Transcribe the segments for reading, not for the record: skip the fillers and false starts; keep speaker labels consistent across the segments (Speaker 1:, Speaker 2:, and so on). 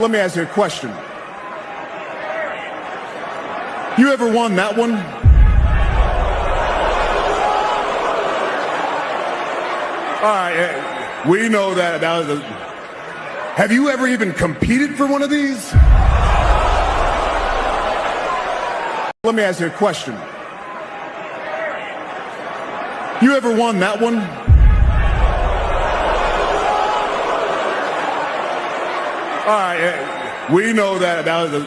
Speaker 1: Let me ask you a question. You ever won that one? All right, we know that was have you ever even competed for one of these? Let me ask you a question. You ever won that one? All right, we know that was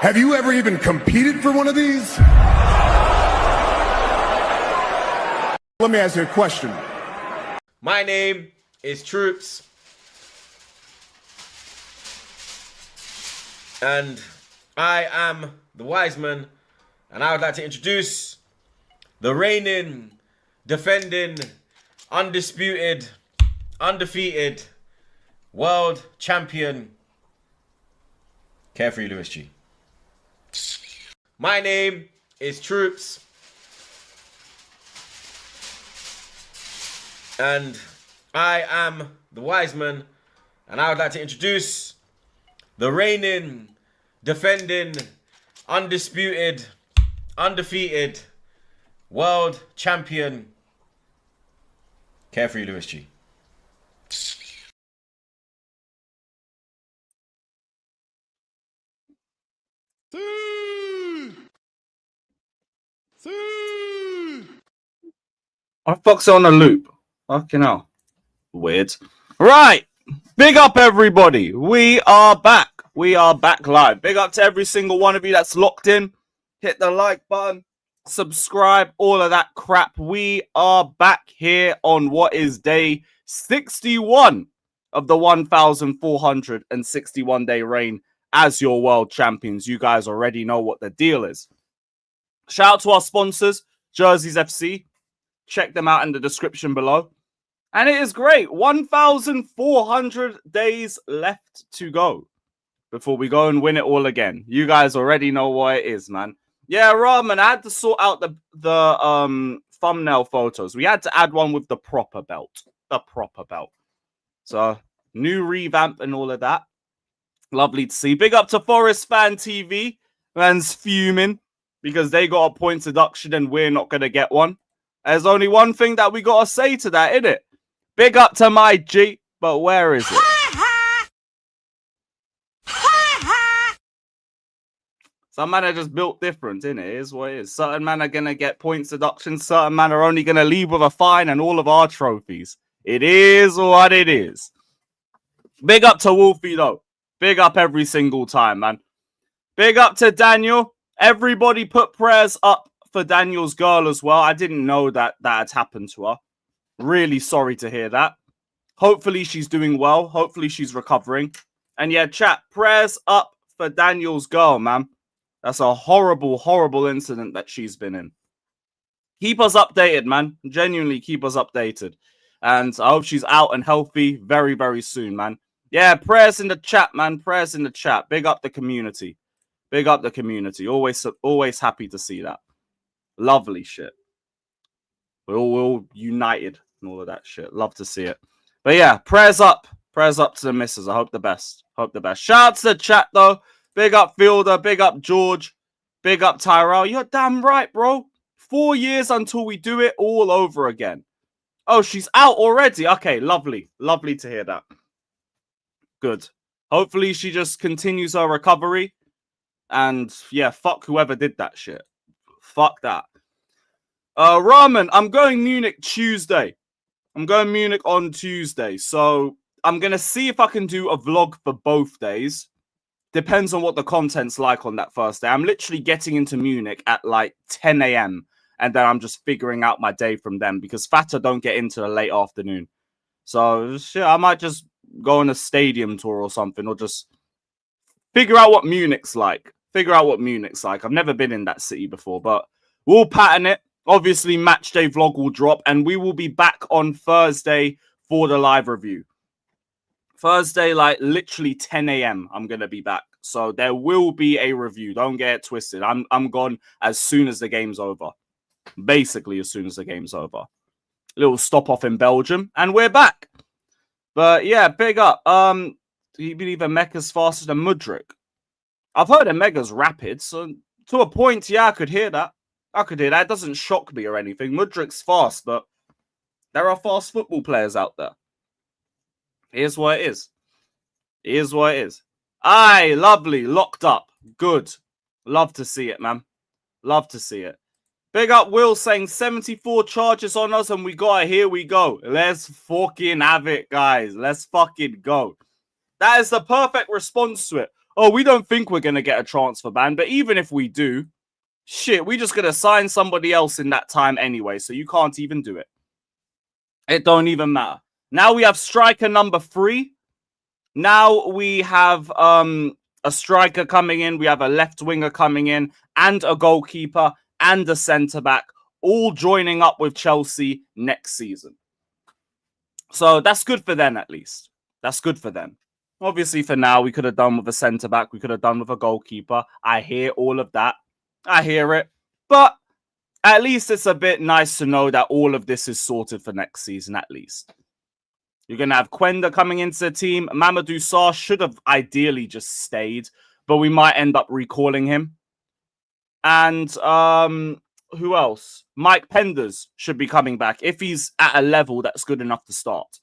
Speaker 1: have you ever even competed for one of these? Let me ask you a question.
Speaker 2: My name is Troops, and I am the wise man, and I would like to introduce the reigning, defending, undisputed, undefeated world champion, Carefree Lewis G. My name is Troops, and I am the wise man, and I would like to introduce the reigning, defending, undisputed, undefeated world champion, Carefree Lewis G.
Speaker 3: I fuck's on a loop. Fucking hell. Weird. Right. Big up, everybody. We are back. We are back live. Big up to every single one of you that's locked in. Hit the like button. Subscribe. All of that crap. We are back here on what is day 61 of the 1,461-day reign as your world champions. You guys already know what the deal is. Shout out to our sponsors, Jerseys FC. Check them out in the description below. And it is great. 1,400 days left to go before we go and win it all again. You guys already know what it is, man. Yeah, Rahman, I had to sort out the thumbnail photos. We had to add one with the proper belt. The proper belt. So, new revamp and all of that. Lovely to see. Big up to Forest Fan TV. Man's fuming because they got a points deduction and we're not going to get one. There's only one thing that we got to say to that, innit? Big up to my G, but where is it? Some man are just built different, innit? It is what it is. Certain men are going to get points deductions. Certain men are only going to leave with a fine and all of our trophies. It is what it is. Big up to Wolfie, though. Big up every single time, man. Big up to Daniel. Everybody put prayers up for Daniel's girl as well. I didn't know that had happened to her. Really sorry to hear that. Hopefully she's doing well. Hopefully she's recovering. And yeah, chat, prayers up for Daniel's girl, man. That's a horrible, horrible incident that she's been in. Keep us updated, man. Genuinely keep us updated. And I hope she's out and healthy very, very soon, man. Yeah, prayers in the chat, man. Prayers in the chat. Big up the community. Big up the community. Always happy to see that. Lovely shit. We're all united and all of that shit. Love to see it. But yeah, prayers up. Prayers up to the missus. I hope the best. Hope the best. Shout out to the chat, though. Big up Fielder. Big up George. Big up Tyrell. You're damn right, bro. 4 years until we do it all over again. Oh, she's out already. Okay, lovely. Lovely to hear that. Good. Hopefully she just continues her recovery. And yeah, fuck whoever did that shit. Fuck that. Rahman, I'm going Munich Tuesday. I'm going Munich on Tuesday. So I'm going to see if I can do a vlog for both days. Depends on what the content's like on that first day. I'm literally getting into Munich at like 10 a.m. And then I'm just figuring out my day from them because Fata don't get into the late afternoon. So shit, I might just go on a stadium tour or something or just figure out what Munich's like. I've never been in that city before, but we'll pattern it. Obviously, match day vlog will drop, and we will be back on Thursday for the live review. Thursday, like literally 10 a.m. I'm going to be back. So there will be a review. Don't get it twisted. I'm gone as soon as the game's over. Basically, as soon as the game's over. Little stop off in Belgium, and we're back. But yeah, big up. Do you believe Emegha's faster than Mudryk? I've heard Emegha's rapid, so to a point, yeah, I could hear that. It doesn't shock me or anything. Mudryk's fast, but there are fast football players out there. Here's what it is. Aye, lovely. Locked up. Good. Love to see it, man. Love to see it. Big up Will saying 74 charges on us and we got it. Here we go. Let's fucking have it, guys. Let's fucking go. That is the perfect response to it. Oh, we don't think we're going to get a transfer ban, but even if we do, shit, we're just going to sign somebody else in that time anyway, so you can't even do it. It don't even matter. Now we have striker number 3. Now we have a striker coming in. We have a left winger coming in and a goalkeeper and a centre-back all joining up with Chelsea next season. So that's good for them, at least. That's good for them. Obviously, for now, we could have done with a centre-back. We could have done with a goalkeeper. I hear all of that. I hear it. But at least it's a bit nice to know that all of this is sorted for next season, at least. You're going to have Quenda coming into the team. Mamadou Sarr should have ideally just stayed, but we might end up recalling him. And who else? Mike Penders should be coming back if he's at a level that's good enough to start.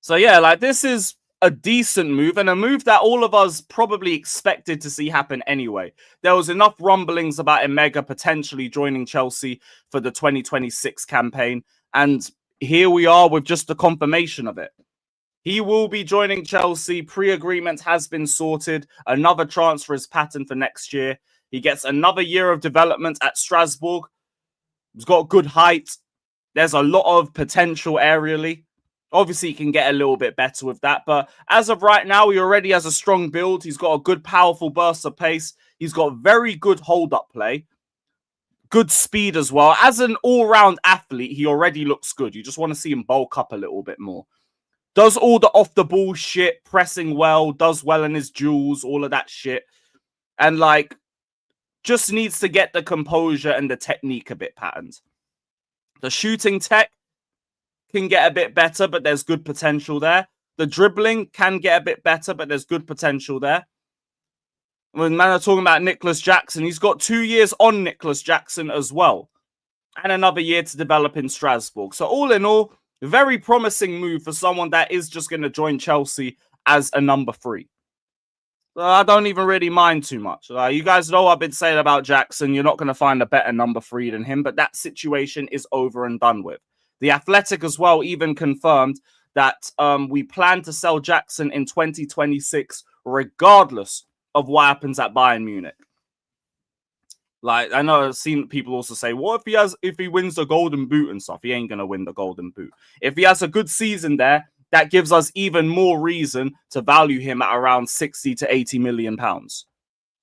Speaker 3: So yeah, like this is a decent move and a move that all of us probably expected to see happen anyway. There was enough rumblings about Emegha potentially joining Chelsea for the 2026 campaign, and here we are with just the confirmation of it. He will be joining Chelsea. Pre-agreement has been sorted. Another transfer is patterned for next year. He gets another year of development at Strasbourg. He's got good height. There's a lot of potential aerially. Obviously, he can get a little bit better with that. But as of right now, he already has a strong build. He's got a good, powerful burst of pace. He's got very good hold-up play. Good speed as well. As an all-round athlete, he already looks good. You just want to see him bulk up a little bit more. Does all the off-the-ball shit, pressing well, does well in his duels, all of that shit. And, like, just needs to get the composure and the technique a bit patterned. The shooting tech can get a bit better, but there's good potential there. The dribbling can get a bit better, but there's good potential there. When man are talking about Nicholas Jackson, he's got 2 years on Nicholas Jackson as well. And another year to develop in Strasbourg. So all in all, a very promising move for someone that is just going to join Chelsea as a number 3. So I don't even really mind too much. You guys know I've been saying about Jackson. You're not going to find a better number 3 than him, but that situation is over and done with. The Athletic as well even confirmed that we plan to sell Jackson in 2026, regardless of what happens at Bayern Munich. Like, I know I've seen people also say, what if he wins the Golden Boot and stuff? He ain't going to win the Golden Boot. If he has a good season there, that gives us even more reason to value him at around 60 to 80 million pounds.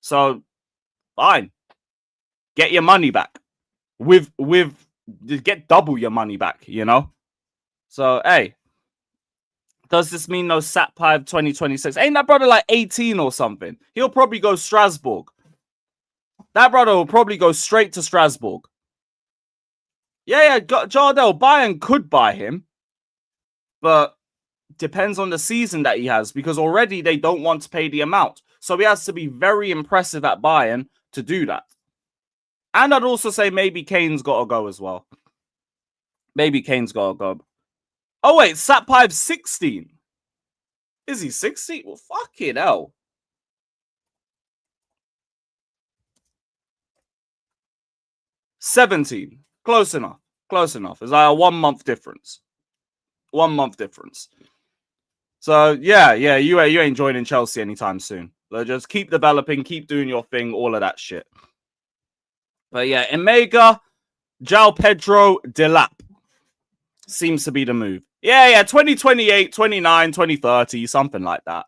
Speaker 3: So, fine. Get your money back. Get double your money back, you know? So, hey. Does this mean no Satpive 2026? Ain't that brother like 18 or something? He'll probably go Strasbourg. That brother will probably go straight to Strasbourg. Yeah, Jardel, Bayern could buy him. But depends on the season that he has. Because already they don't want to pay the amount. So he has to be very impressive at Bayern to do that. And I'd also say maybe Kane's got to go as well. Maybe Kane's got to go. Oh, wait, Satpive's 16. Is he 16? Well, fucking hell. $17. Close enough. Close enough. It's like a 1 month difference. 1 month difference. So, yeah, you ain't joining Chelsea anytime soon. So just keep developing, keep doing your thing, all of that shit. But yeah, Emegha, João Pedro, Delap seems to be the move. Yeah, 2028, 29, 2030, something like that.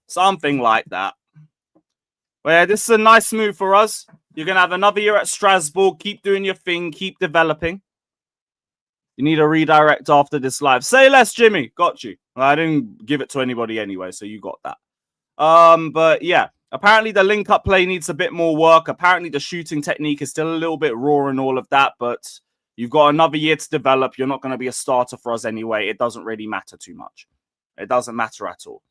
Speaker 3: Something like that. Well, yeah, this is a nice move for us. You're going to have another year at Strasbourg. Keep doing your thing. Keep developing. You need a redirect after this live. Say less, Jimmy. Got you. Well, I didn't give it to anybody anyway, so you got that. But yeah, apparently the link-up play needs a bit more work. Apparently the shooting technique is still a little bit raw and all of that, but you've got another year to develop. You're not going to be a starter for us anyway. It doesn't really matter too much. It doesn't matter at all.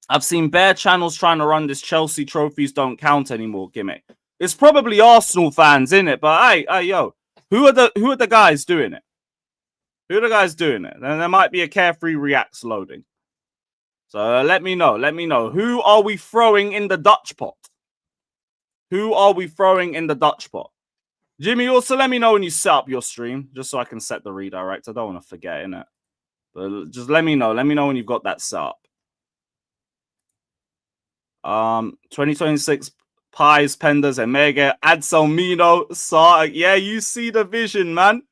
Speaker 3: I've seen bare channels trying to run this Chelsea trophies don't count anymore gimmick. It's probably Arsenal fans, innit? But hey, yo, who are the guys doing it? Who are the guys doing it? And there might be a Carefree Reacts loading. So let me know. Let me know. Who are we throwing in the Dutch pot? Who are we throwing in the Dutch pot? Jimmy, also let me know when you set up your stream, just so I can set the redirect. I don't want to forget, innit? But just let me know. Let me know when you've got that set up. 2026 Pies, Penders, Emegha, Adselmino, Sa. Yeah, you see the vision, man.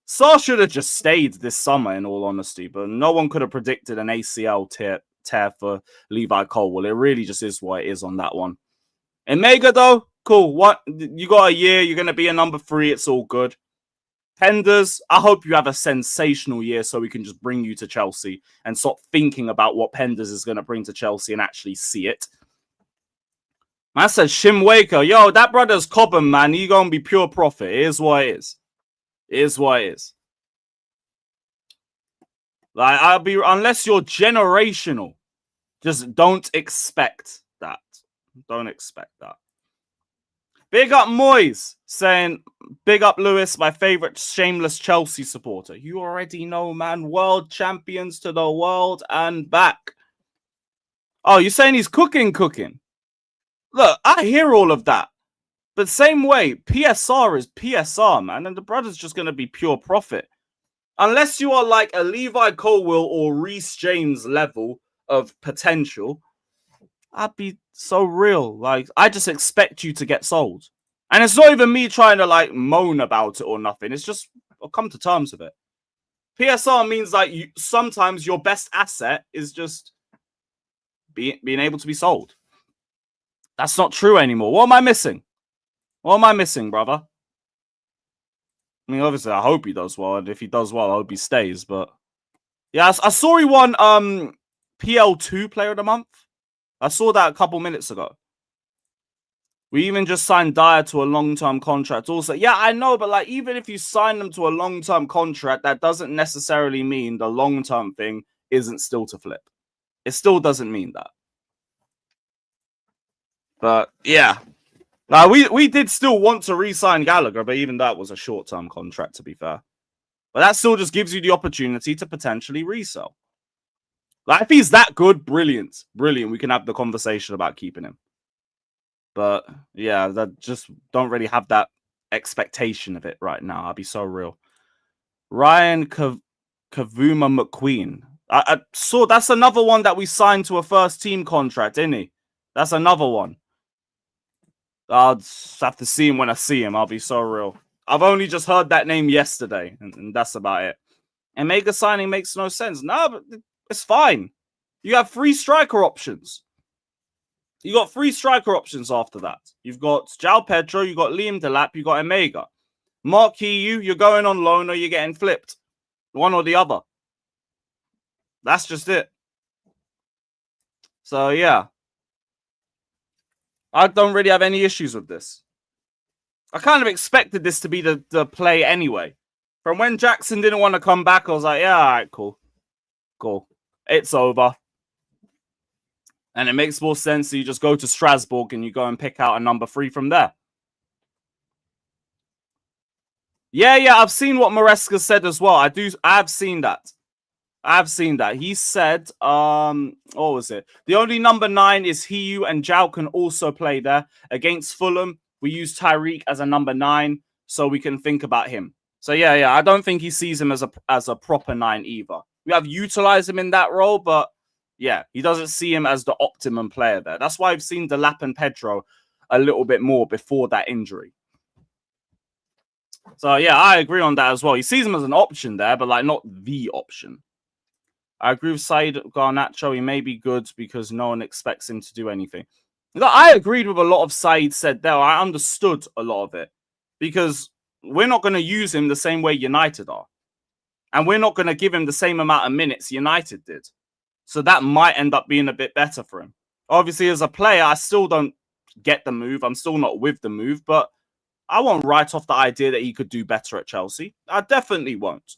Speaker 3: Sa should have just stayed this summer, in all honesty, but no one could have predicted an ACL tear for Levi Colwill. It really just is what it is on that one. Emegha, though, cool. What you got a year? You're gonna be a number 3. It's all good. Penders, I hope you have a sensational year so we can just bring you to Chelsea and stop thinking about what Penders is going to bring to Chelsea and actually see it. Man said Shim Waker. Yo, that brother's Cobham, man. He going to be pure profit. It is what it is. It is what it is. Like, unless you're generational, just don't expect that. Don't expect that. Big up Moyes saying, big up Lewis, my favorite shameless Chelsea supporter. You already know, man. World champions to the world and back. Oh, you're saying he's cooking? Look, I hear all of that. But same way, PSR is PSR, man. And the brother's just going to be pure profit. Unless you are like a Levi Colwill or Reece James level of potential, I'd be so real. Like, I just expect you to get sold. And it's not even me trying to, like, moan about it or nothing. It's just, I'll come to terms with it. PSR means, like, sometimes your best asset is just being able to be sold. That's not true anymore. What am I missing? What am I missing, brother? I mean, obviously, I hope he does well. And if he does well, I hope he stays. But, yeah, I saw he won PL2 Player of the Month. I saw that a couple minutes ago. We even just signed Dyer to a long-term contract also. Yeah, I know, but like even if you sign them to a long-term contract, that doesn't necessarily mean the long-term thing isn't still to flip. It still doesn't mean that. But yeah. We did still want to re-sign Gallagher, but even that was a short-term contract, to be fair. But that still just gives you the opportunity to potentially resell. Like, if he's that good, brilliant. Brilliant. We can have the conversation about keeping him. But, yeah, that just don't really have that expectation of it right now. I'll be so real. Ryan Kavuma McQueen. I saw that's another one that we signed to a first-team contract, isn't he? That's another one. I'll just have to see him when I see him. I'll be so real. I've only just heard that name yesterday, and that's about it. Emegha signing makes no sense. No, but it's fine. You have 3 striker options. You got 3 striker options after that. You've got João Pedro, you got Liam Delap, you got Emegha. Mark Hiu, you're going on loan or you're getting flipped. One or the other. That's just it. So, yeah. I don't really have any issues with this. I kind of expected this to be the play anyway. From when Jackson didn't want to come back, I was like, yeah, all right, cool. Cool. It's over. And it makes more sense that you just go to Strasbourg and you go and pick out a number 3 from there. Yeah, I've seen what Maresca said as well. I've seen that. I've seen that. He said, what was it? The only number 9 is Hiu and João can also play there. Against Fulham, we use Tyreek as a number 9, so we can think about him. So yeah, I don't think he sees him as a proper 9 either. We have utilized him in that role, but yeah, he doesn't see him as the optimum player there. That's why I've seen Delap and Pedro a little bit more before that injury. So yeah, I agree on that as well. He sees him as an option there, but like not the option. I agree with Said Garnacho. He may be good because no one expects him to do anything. I agreed with a lot of Said said there. I understood a lot of it because we're not going to use him the same way United are. And we're not going to give him the same amount of minutes United did. So that might end up being a bit better for him. Obviously, as a player, I still don't get the move. I'm still not with the move, but I won't write off the idea that he could do better at Chelsea. I definitely won't.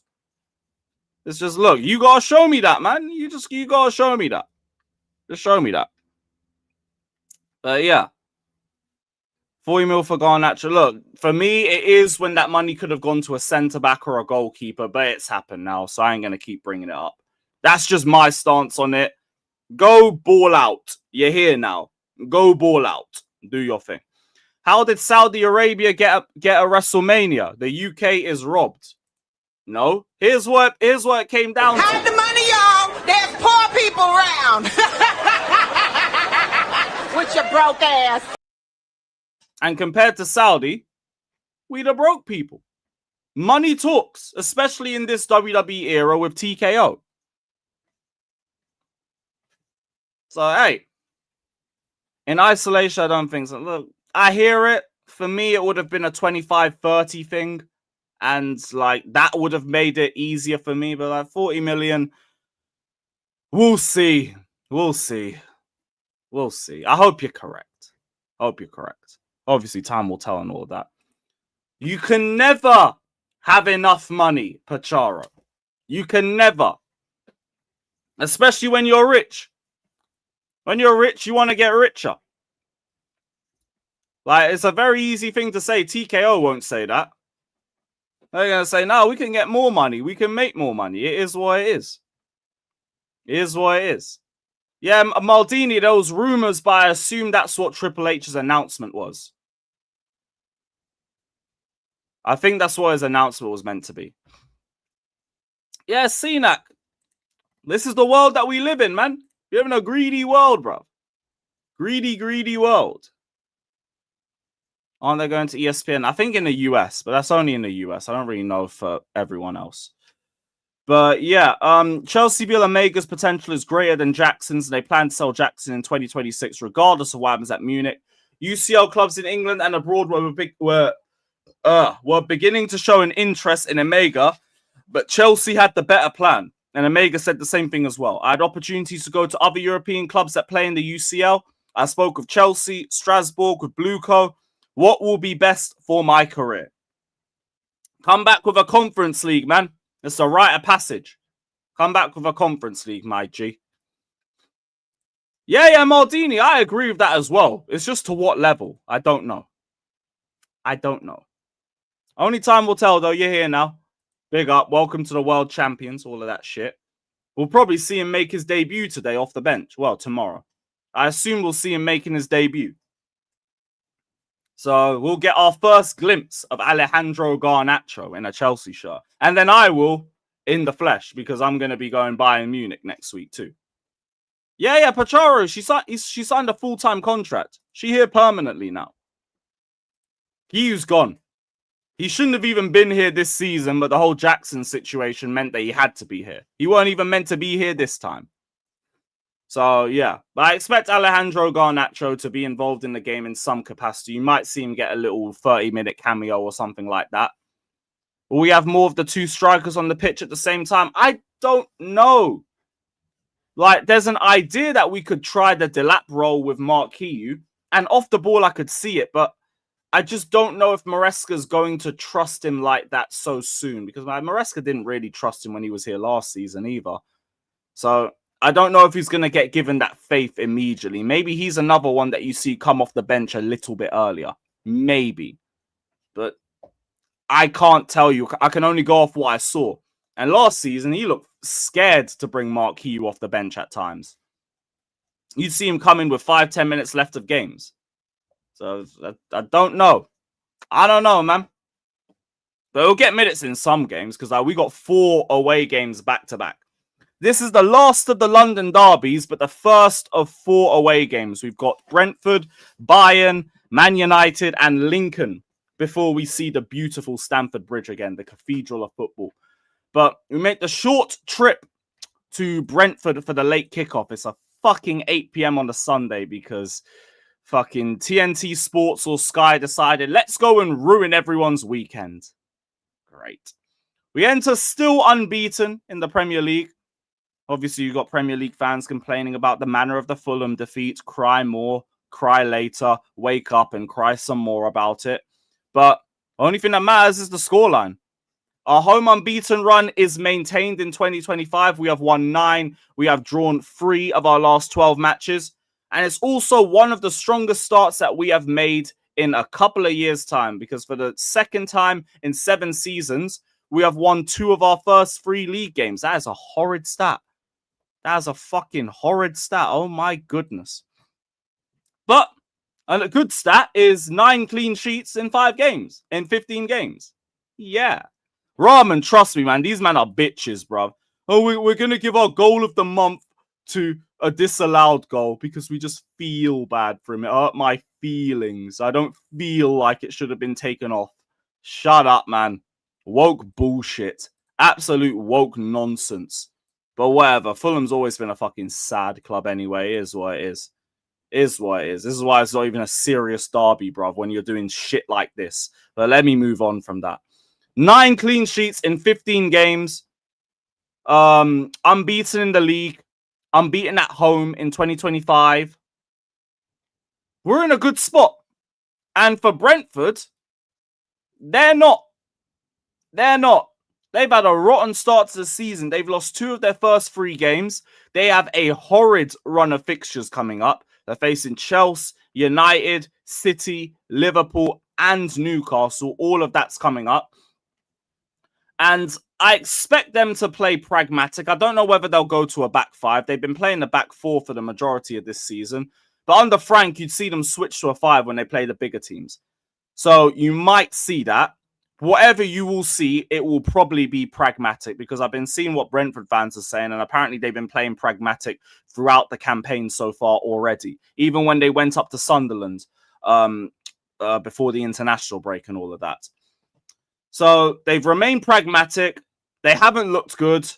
Speaker 3: It's just, look, you gotta show me that, man. You gotta show me that. Just show me that. But yeah. 40 mil for Garnacho. Look, for me, it is when that money could have gone to a centre-back or a goalkeeper, but it's happened now, so I ain't going to keep bringing it up. That's just my stance on it. Go ball out. You're here now. Go ball out. Do your thing. How did Saudi Arabia get a WrestleMania? The UK is robbed. No. Here's what it came down to.
Speaker 4: Hide the money, y'all. There's poor people around. With your broke ass.
Speaker 3: And compared to Saudi, we the broke people. Money talks, especially in this WWE era with TKO. So, hey, in isolation, I don't think so. Look, I hear it. For me, it would have been a 25-30 thing. And, like, that would have made it easier for me. But, like, 40 million, we'll see. We'll see. We'll see. I hope you're correct. Obviously, time will tell and all of that. You can never have enough money, Pacharo. You can never. Especially when you're rich. When you're rich, you want to get richer. Like, it's a very easy thing to say. TKO won't say that. They're going to say, no, we can get more money. We can make more money. It is what it is. It is what it is. Yeah, Maldini, there was rumors, but I assume that's what Triple H's announcement was. I think that's what his announcement was meant to be. Yeah, CNAC. This is the world that we live in, man. We live in a greedy world, bro. Greedy world. Aren't they going to ESPN? I think in the US, but that's only in the US. I don't really know for everyone else. But yeah, Chelsea feel Emegha's potential is greater than Jackson's, and they plan to sell Jackson in 2026, regardless of what happens at Munich. UCL clubs in England and abroad were beginning to show an interest in Emegha, but Chelsea had the better plan. And Emegha said the same thing as well. I had opportunities to go to other European clubs that play in the UCL. I spoke with Chelsea, Strasbourg, with Blueco. What will be best for my career? Come back with a Conference League, man. It's a rite of passage. Come back with a Conference League, my G. Yeah, Maldini, I agree with that as well. It's just to what level? I don't know. Only time will tell, though. You're here now. Big up. Welcome to the World Champions. All of that shit. We'll probably see him make his debut today off the bench. Well, tomorrow. I assume we'll see him making his debut. So we'll get our first glimpse of Alejandro Garnacho in a Chelsea shirt. And then I will in the flesh, because I'm going to be going Bayern Munich next week too. Yeah, Pacharo, she signed a full-time contract. She here permanently now. He's gone. He shouldn't have even been here this season, but the whole Jackson situation meant that he had to be here. He weren't even meant to be here this time. So, yeah. But I expect Alejandro Garnacho to be involved in the game in some capacity. You might see him get a little 30-minute cameo or something like that. Will we have more of the two strikers on the pitch at the same time? I don't know. Like, there's an idea that we could try the Delap role with Mark Hiu. And off the ball, I could see it. But I just don't know if Maresca's going to trust him like that so soon. Because Maresca didn't really trust him when he was here last season either. So I don't know if he's going to get given that faith immediately. Maybe he's another one that you see come off the bench a little bit earlier. Maybe. But I can't tell you. I can only go off what I saw. And last season, he looked scared to bring Mark Hiu off the bench at times. You'd see him come in with 5-10 minutes left of games. So I don't know. I don't know, man. But he'll get minutes in some games because we got 4 away games back-to-back. This is the last of the London derbies, but the first of 4 away games. We've got Brentford, Bayern, Man United, and Lincoln before we see the beautiful Stamford Bridge again, the cathedral of football. But we make the short trip to Brentford for the late kickoff. It's a fucking 8 p.m. on a Sunday because fucking TNT Sports or Sky decided, let's go and ruin everyone's weekend. Great. We enter still unbeaten in the Premier League. Obviously, you've got Premier League fans complaining about the manner of the Fulham defeat. Cry more, cry later, wake up and cry some more about it. But the only thing that matters is the scoreline. Our home unbeaten run is maintained in 2025. We have won 9. We have drawn 3 of our last 12 matches. And it's also one of the strongest starts that we have made in a couple of years' time, because for the second time in 7 seasons, we have won 2 of our first 3 league games. That is a horrid stat. That is a fucking horrid stat. Oh my goodness. But a good stat is 9 clean sheets in 5 games, in 15 games. Yeah. Rahman, trust me, man. These men are bitches, bruv. Oh, we're going to give our goal of the month to a disallowed goal because we just feel bad for him. It hurt my feelings. I don't feel like it should have been taken off. Shut up, man. Woke bullshit. Absolute woke nonsense. But whatever. Fulham's always been a fucking sad club anyway. It is what it is. Is what it is. This is why it's not even a serious derby, bruv, when you're doing shit like this. But let me move on from that. 9 clean sheets in 15 games. Unbeaten in the league. Unbeaten at home in 2025. We're in a good spot. And for Brentford, they're not. They're not. They've had a rotten start to the season. They've lost 2 of their first 3 games. They have a horrid run of fixtures coming up. They're facing Chelsea, United, City, Liverpool, and Newcastle. All of that's coming up. And I expect them to play pragmatic. I don't know whether they'll go to a back 5. They've been playing the back 4 for the majority of this season. But under Frank, you'd see them switch to a 5 when they play the bigger teams. So you might see that. Whatever you will see, it will probably be pragmatic, because I've been seeing what Brentford fans are saying, and apparently they've been playing pragmatic throughout the campaign so far already. Even when they went up to Sunderland before the international break and all of that. So they've remained pragmatic. They haven't looked good.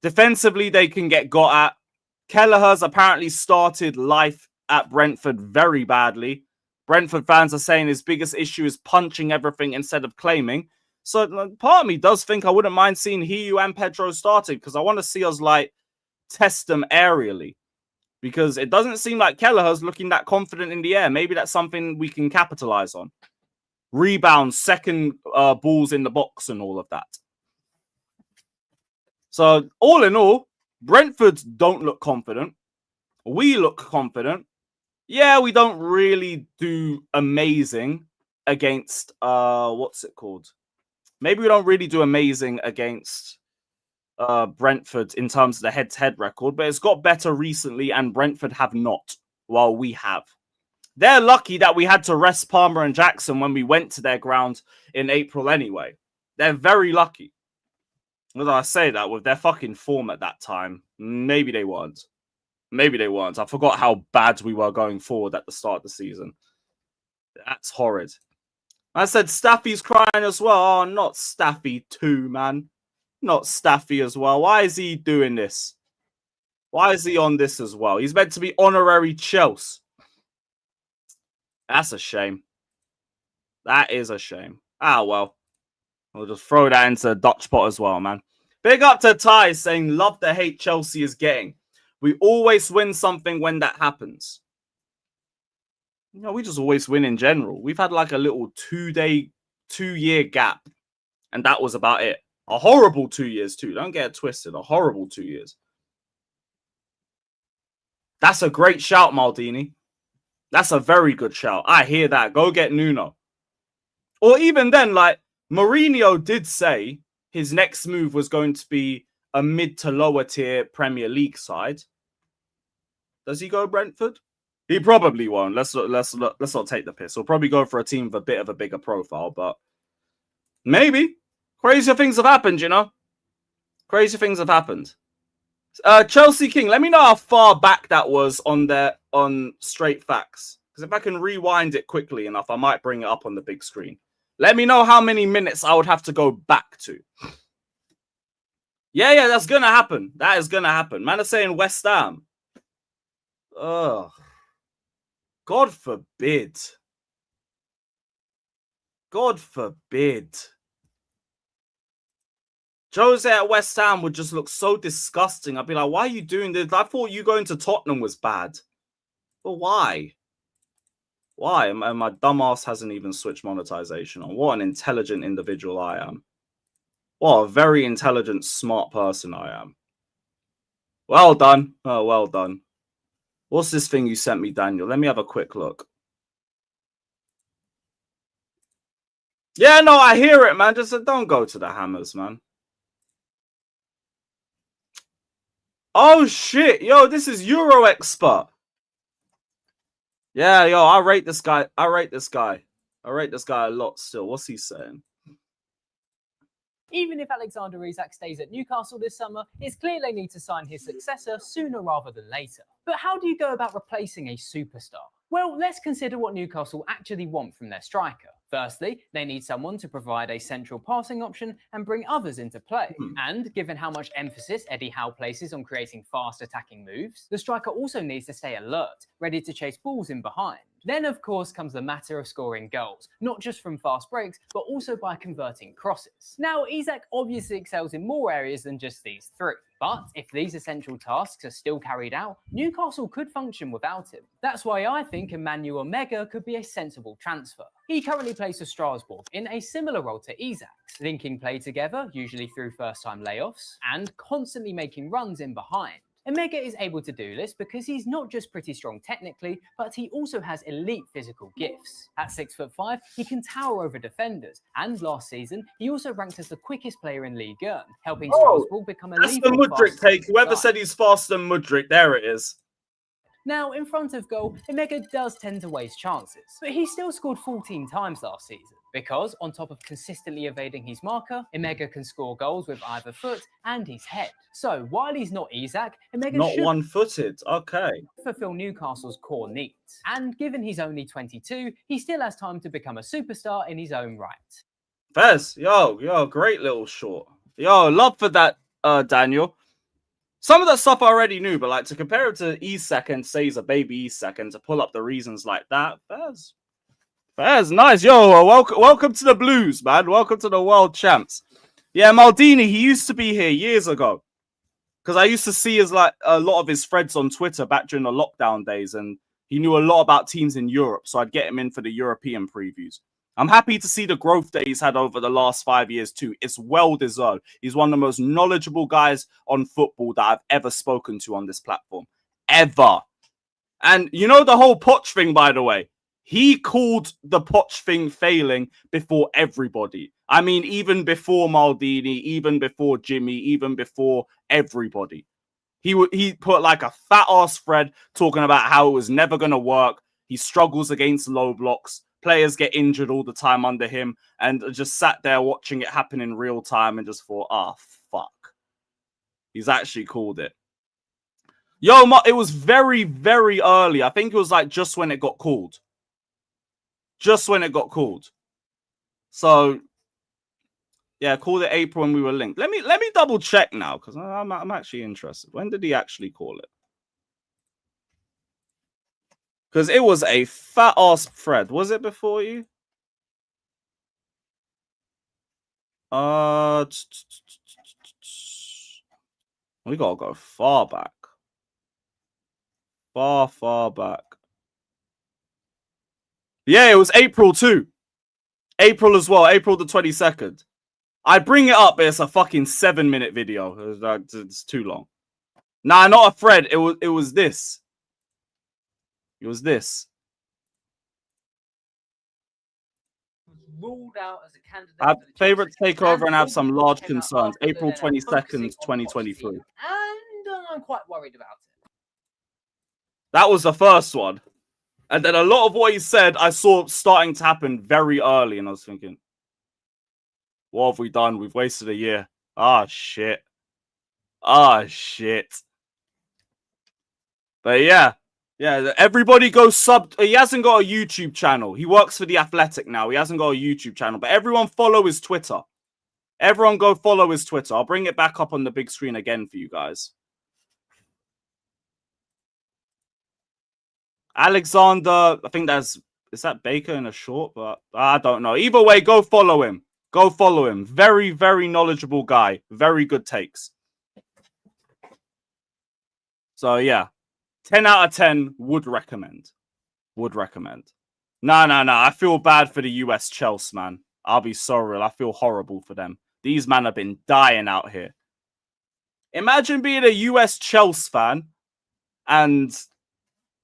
Speaker 3: Defensively, they can get got at. Kelleher's apparently started life at Brentford very badly. Brentford fans are saying his biggest issue is punching everything instead of claiming. So part of me does think I wouldn't mind seeing Hiu and Pedro started, because I want to see us like test them aerially. Because it doesn't seem like Kelleher's looking that confident in the air. Maybe that's something we can capitalize on. Rebounds, second balls in the box and all of that. So all in all, Brentford don't look confident. We look confident. Yeah, we don't really do amazing against, what's it called? Maybe we don't really do amazing against Brentford in terms of the head-to-head record, but it's got better recently, and Brentford have not, while we have. They're lucky that we had to rest Palmer and Jackson when we went to their ground in April anyway. They're very lucky. Whether I say that with their fucking form at that time, maybe they weren't. Maybe they weren't. I forgot how bad we were going forward at the start of the season. That's horrid. I said Staffy's crying as well. Oh, not Staffy too, man. Not Staffy as well. Why is he doing this? Why is he on this as well? He's meant to be honorary Chelsea. That's a shame. That is a shame. Ah, well. We'll just throw that into the Dutch pot as well, man. Big up to Ty saying, love the hate Chelsea is getting. We always win something when that happens. You know, we just always win in general. We've had like a little 2-year gap. And that was about it. A horrible 2 years too. Don't get it twisted. A horrible 2 years. That's a great shout, Maldini. That's a very good shout. I hear that. Go get Nuno. Or even then, like, Mourinho did say his next move was going to be a mid to lower tier Premier League side. Does he go Brentford? He probably won't. Let's not take the piss. He'll probably go for a team with a bit of a bigger profile, but maybe. Crazier things have happened, you know. Crazy things have happened. Chelsea King, let me know how far back that was on Straight Facts. Because if I can rewind it quickly enough, I might bring it up on the big screen. Let me know how many minutes I would have to go back to. Yeah, that's going to happen. That is going to happen. Man is saying West Ham. Ugh. God forbid. God forbid. Jose at West Ham would just look so disgusting. I'd be like, why are you doing this? I thought you going to Tottenham was bad. But why? Why? And my dumbass hasn't even switched monetization on. What an intelligent individual I am. What a very intelligent, smart person I am. Well done. Oh, well done. What's this thing you sent me, Daniel? Let me have a quick look. Yeah, no, I hear it, man. Just don't go to the hammers, man. Oh, shit. Yo, this is Euro Expert. Yeah, yo, I rate this guy. I rate this guy a lot still. What's he saying?
Speaker 5: Even if Alexander Isak stays at Newcastle this summer, it's clear they need to sign his successor sooner rather than later. But how do you go about replacing a superstar? Well, let's consider what Newcastle actually want from their striker. Firstly, they need someone to provide a central passing option and bring others into play. And given how much emphasis Eddie Howe places on creating fast attacking moves, the striker also needs to stay alert, ready to chase balls in behind. Then, of course, comes the matter of scoring goals, not just from fast breaks, but also by converting crosses. Now, Isak obviously excels in more areas than just these three. But if these essential tasks are still carried out, Newcastle could function without him. That's why I think Emegha could be a sensible transfer. He currently plays for Strasbourg in a similar role to Isak's, linking play together, usually through first-time layoffs, and constantly making runs in behind. Emegha is able to do this because he's not just pretty strong technically, but he also has elite physical gifts. At 6'5", he can tower over defenders, and last season, he also ranked as the quickest player in Ligue 1, helping Strasbourg become a
Speaker 3: That's the Mudryk take. Whoever said he's faster than Mudryk, there it is.
Speaker 5: Now, in front of goal, Emegha does tend to waste chances, but he still scored 14 times last season. Because, on top of consistently evading his marker, Emegha can score goals with either foot and his head. So, while he's not Isak, Emegha
Speaker 3: Not
Speaker 5: should
Speaker 3: one-footed, okay.
Speaker 5: fulfill Newcastle's core needs. And given he's only 22, he still has time to become a superstar in his own right.
Speaker 3: Fez, yo, great little short. Yo, love for that, Daniel. Some of that stuff I already knew, but like to compare it to Isak and say he's a baby Isak and to pull up the reasons like that, Fez, nice. Yo, welcome to the Blues, man. Welcome to the world champs. Yeah, Maldini, he used to be here years ago. Because I used to see his like a lot of his threads on Twitter back during the lockdown days, and he knew a lot about teams in Europe, so I'd get him in for the European previews. I'm happy to see the growth that he's had over the last 5 years too. It's well deserved. He's one of the most knowledgeable guys on football that I've ever spoken to on this platform. Ever. And you know the whole Poch thing, by the way? He called the Poch thing failing before everybody. I mean, even before Maldini, even before Jimmy, even before everybody. He put like a fat ass thread talking about how it was never going to work. He struggles against low blocks. Players get injured all the time under him, and just sat there watching it happen in real time and just thought, fuck. He's actually called it. Yo, it was very, very early. I think it was like just when it got called. Just when it got called. So, yeah, called it April when we were linked. Let me double check now, because I'm actually interested. When did he actually call it? Because it was a fat ass thread. Was it before you? We gotta go far back. Far back. Yeah, it was April too. April as well. April the 22nd. I bring it up, but it's a fucking 7-minute video. It's too long. Nah, not a thread. It was this. It was this.
Speaker 5: Ruled out as a candidate.
Speaker 3: I have favorite takeover and have some large concerns. April 22nd, 2023.
Speaker 5: And I'm quite worried about it.
Speaker 3: That was the first one. And then a lot of what he said, I saw starting to happen very early. And I was thinking, what have we done? We've wasted a year. Shit. Shit. But yeah. Yeah, everybody go sub. He hasn't got a YouTube channel. He works for The Athletic now. He hasn't got a YouTube channel. But everyone follow his Twitter. Everyone go follow his Twitter. I'll bring it back up on the big screen again for you guys. Alexander, I think is that Baker in a short? But I don't know. Either way, go follow him. Go follow him. Very, very knowledgeable guy. Very good takes. So, yeah. 10 out of 10 would recommend. Would recommend. No. I feel bad for the US Chelsea, man. I'll be sorry. I feel horrible for them. These men have been dying out here. Imagine being a US Chelsea fan and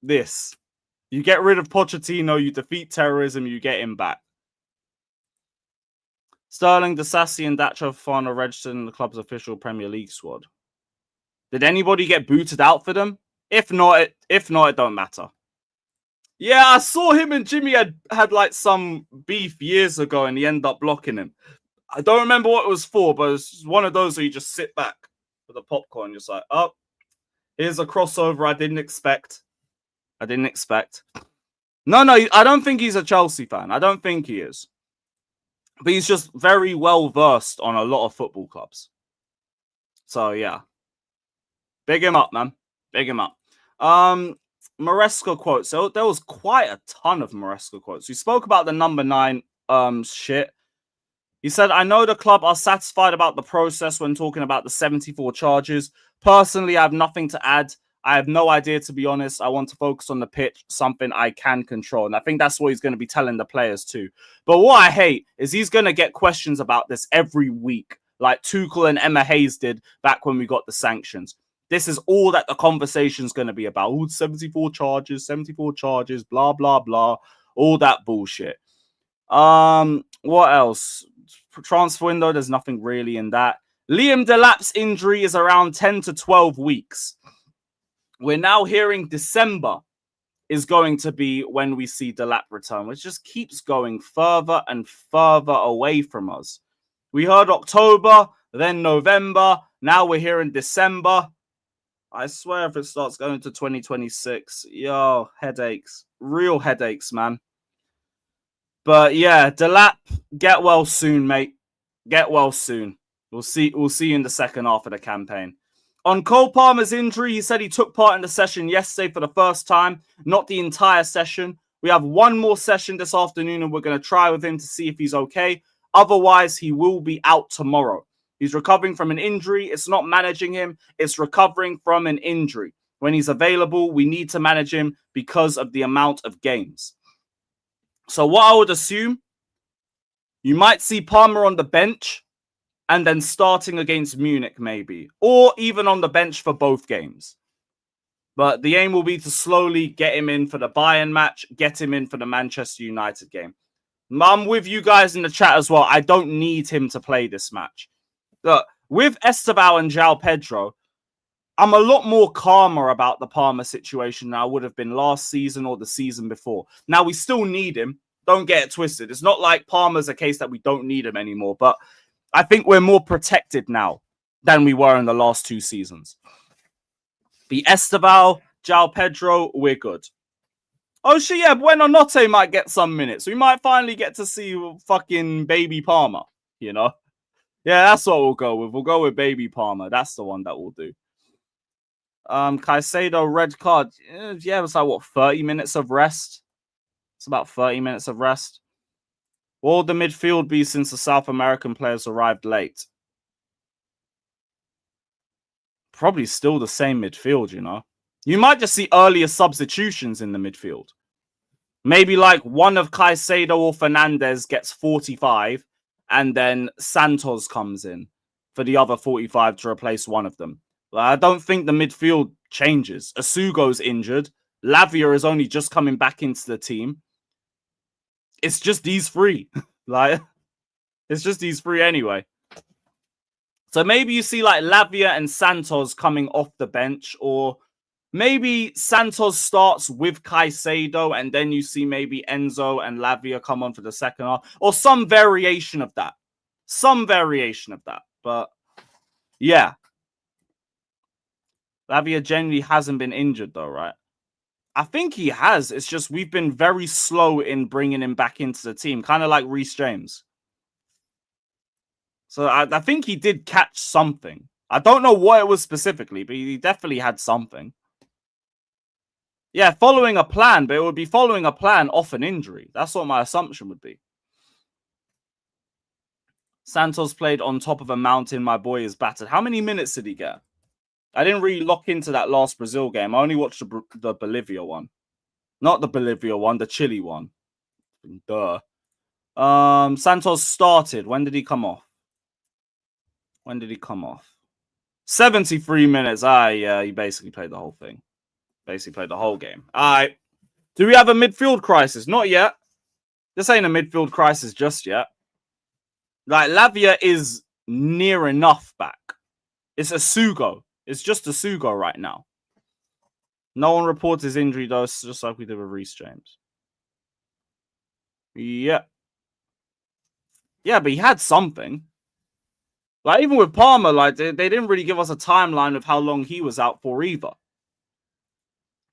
Speaker 3: this. You get rid of Pochettino, you defeat terrorism, you get him back. Sterling, Disasi, and Dacho Fofana registered in the club's official Premier League squad. Did anybody get booted out for them? If not, it don't matter. Yeah, I saw him and Jimmy had like some beef years ago, and he ended up blocking him. I don't remember what it was for, but it's one of those where you just sit back with the popcorn, just like, oh, here's a crossover I didn't expect. No, I don't think he's a Chelsea fan. I don't think he is. But he's just very well versed on a lot of football clubs. So yeah. Big him up, man. Big him up. Maresca quotes. So there was quite a ton of Maresca quotes. We spoke about the number 9 shit. He said, I know the club are satisfied about the process when talking about the 74 charges. Personally, I have nothing to add. I have no idea, to be honest. I want to focus on the pitch, something I can control. And I think that's what he's going to be telling the players too. But what I hate is he's going to get questions about this every week, like Tuchel and Emma Hayes did back when we got the sanctions. This is all that the conversation is going to be about. All 74 charges, blah, blah, blah. All that bullshit. What else? Transfer window, there's nothing really in that. Liam Delap's injury is around 10 to 12 weeks. We're now hearing December is going to be when we see Delap return, which just keeps going further and further away from us. We heard October, then November. Now we're hearing December. I swear if it starts going to 2026, yo, headaches. Real headaches, man. But yeah, Delap, get well soon, mate. Get well soon. We'll see you in the second half of the campaign. On Cole Palmer's injury, he said he took part in the session yesterday for the first time, not the entire session. We have one more session this afternoon, and we're going to try with him to see if he's okay. Otherwise, he will be out tomorrow. He's recovering from an injury. It's not managing him. It's recovering from an injury. When he's available, we need to manage him because of the amount of games. So what I would assume, you might see Palmer on the bench and then starting against Munich maybe, or even on the bench for both games. But the aim will be to slowly get him in for the Bayern match, get him in for the Manchester United game. I'm with you guys in the chat as well. I don't need him to play this match. Look, with Esteval and João Pedro, I'm a lot more calmer about the Palmer situation than I would have been last season or the season before. Now, we still need him. Don't get it twisted. It's not like Palmer's a case that we don't need him anymore, but I think we're more protected now than we were in the last 2 seasons. The Esteval, João Pedro, we're good. Oh, shit, yeah, Buonanotte might get some minutes. We might finally get to see fucking Baby Palmer, you know? Yeah, that's what we'll go with. We'll go with Baby Palmer. That's the one that we'll do. Caicedo, red card. Yeah, it was like, what, 30 minutes of rest? It's about 30 minutes of rest. What will the midfield be since the South American players arrived late? Probably still the same midfield, you know. You might just see earlier substitutions in the midfield. Maybe like one of Caicedo or Fernandez gets 45 and then Santos comes in for the other 45 to replace one of them. I don't think the midfield changes. Asugo's injured. Lavia is only just coming back into the team. It's just these 3. It's just these 3 anyway. So maybe you see like Lavia and Santos coming off the bench, or maybe Santos starts with Caicedo and then you see maybe Enzo and Lavia come on for the second half, or some variation of that. But yeah. Lavia genuinely hasn't been injured though, right? I think he has. It's just we've been very slow in bringing him back into the team, kind of like Reece James. So I think he did catch something. I don't know what it was specifically, but he definitely had something. Yeah, following a plan, but it would be following a plan off an injury. That's what my assumption would be. Santos played on top of a mountain. My boy is battered. How many minutes did he get? I didn't really lock into that last Brazil game. I only watched the Bolivia one. Not the Bolivia one, the Chile one. Duh. Santos started. When did he come off? When did he come off? 73 minutes. Yeah, he basically played the whole thing. Basically played the whole game. All right. Do we have a midfield crisis? Not yet. This ain't a midfield crisis just yet. Like, Lavia is near enough back. It's a Sugo. It's just a Sugo right now. No one reports his injury, though, just like we did with Reece James. Yeah. Yeah, but he had something. Like, even with Palmer, like, they didn't really give us a timeline of how long he was out for either.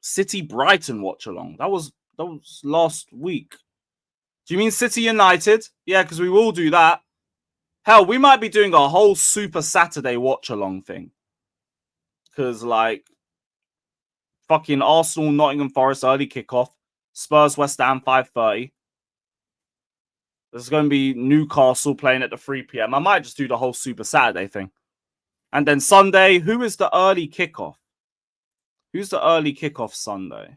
Speaker 3: City Brighton watch along. That was last week. Do you mean City United? Yeah, because we will do that. Hell, we might be doing a whole Super Saturday watch along thing. Because, like, fucking Arsenal, Nottingham Forest early kickoff. Spurs, West Ham, 5:30. There's going to be Newcastle playing at the 3 p.m. I might just do the whole Super Saturday thing. And then Sunday, who is the early kickoff? Who's the early kickoff Sunday?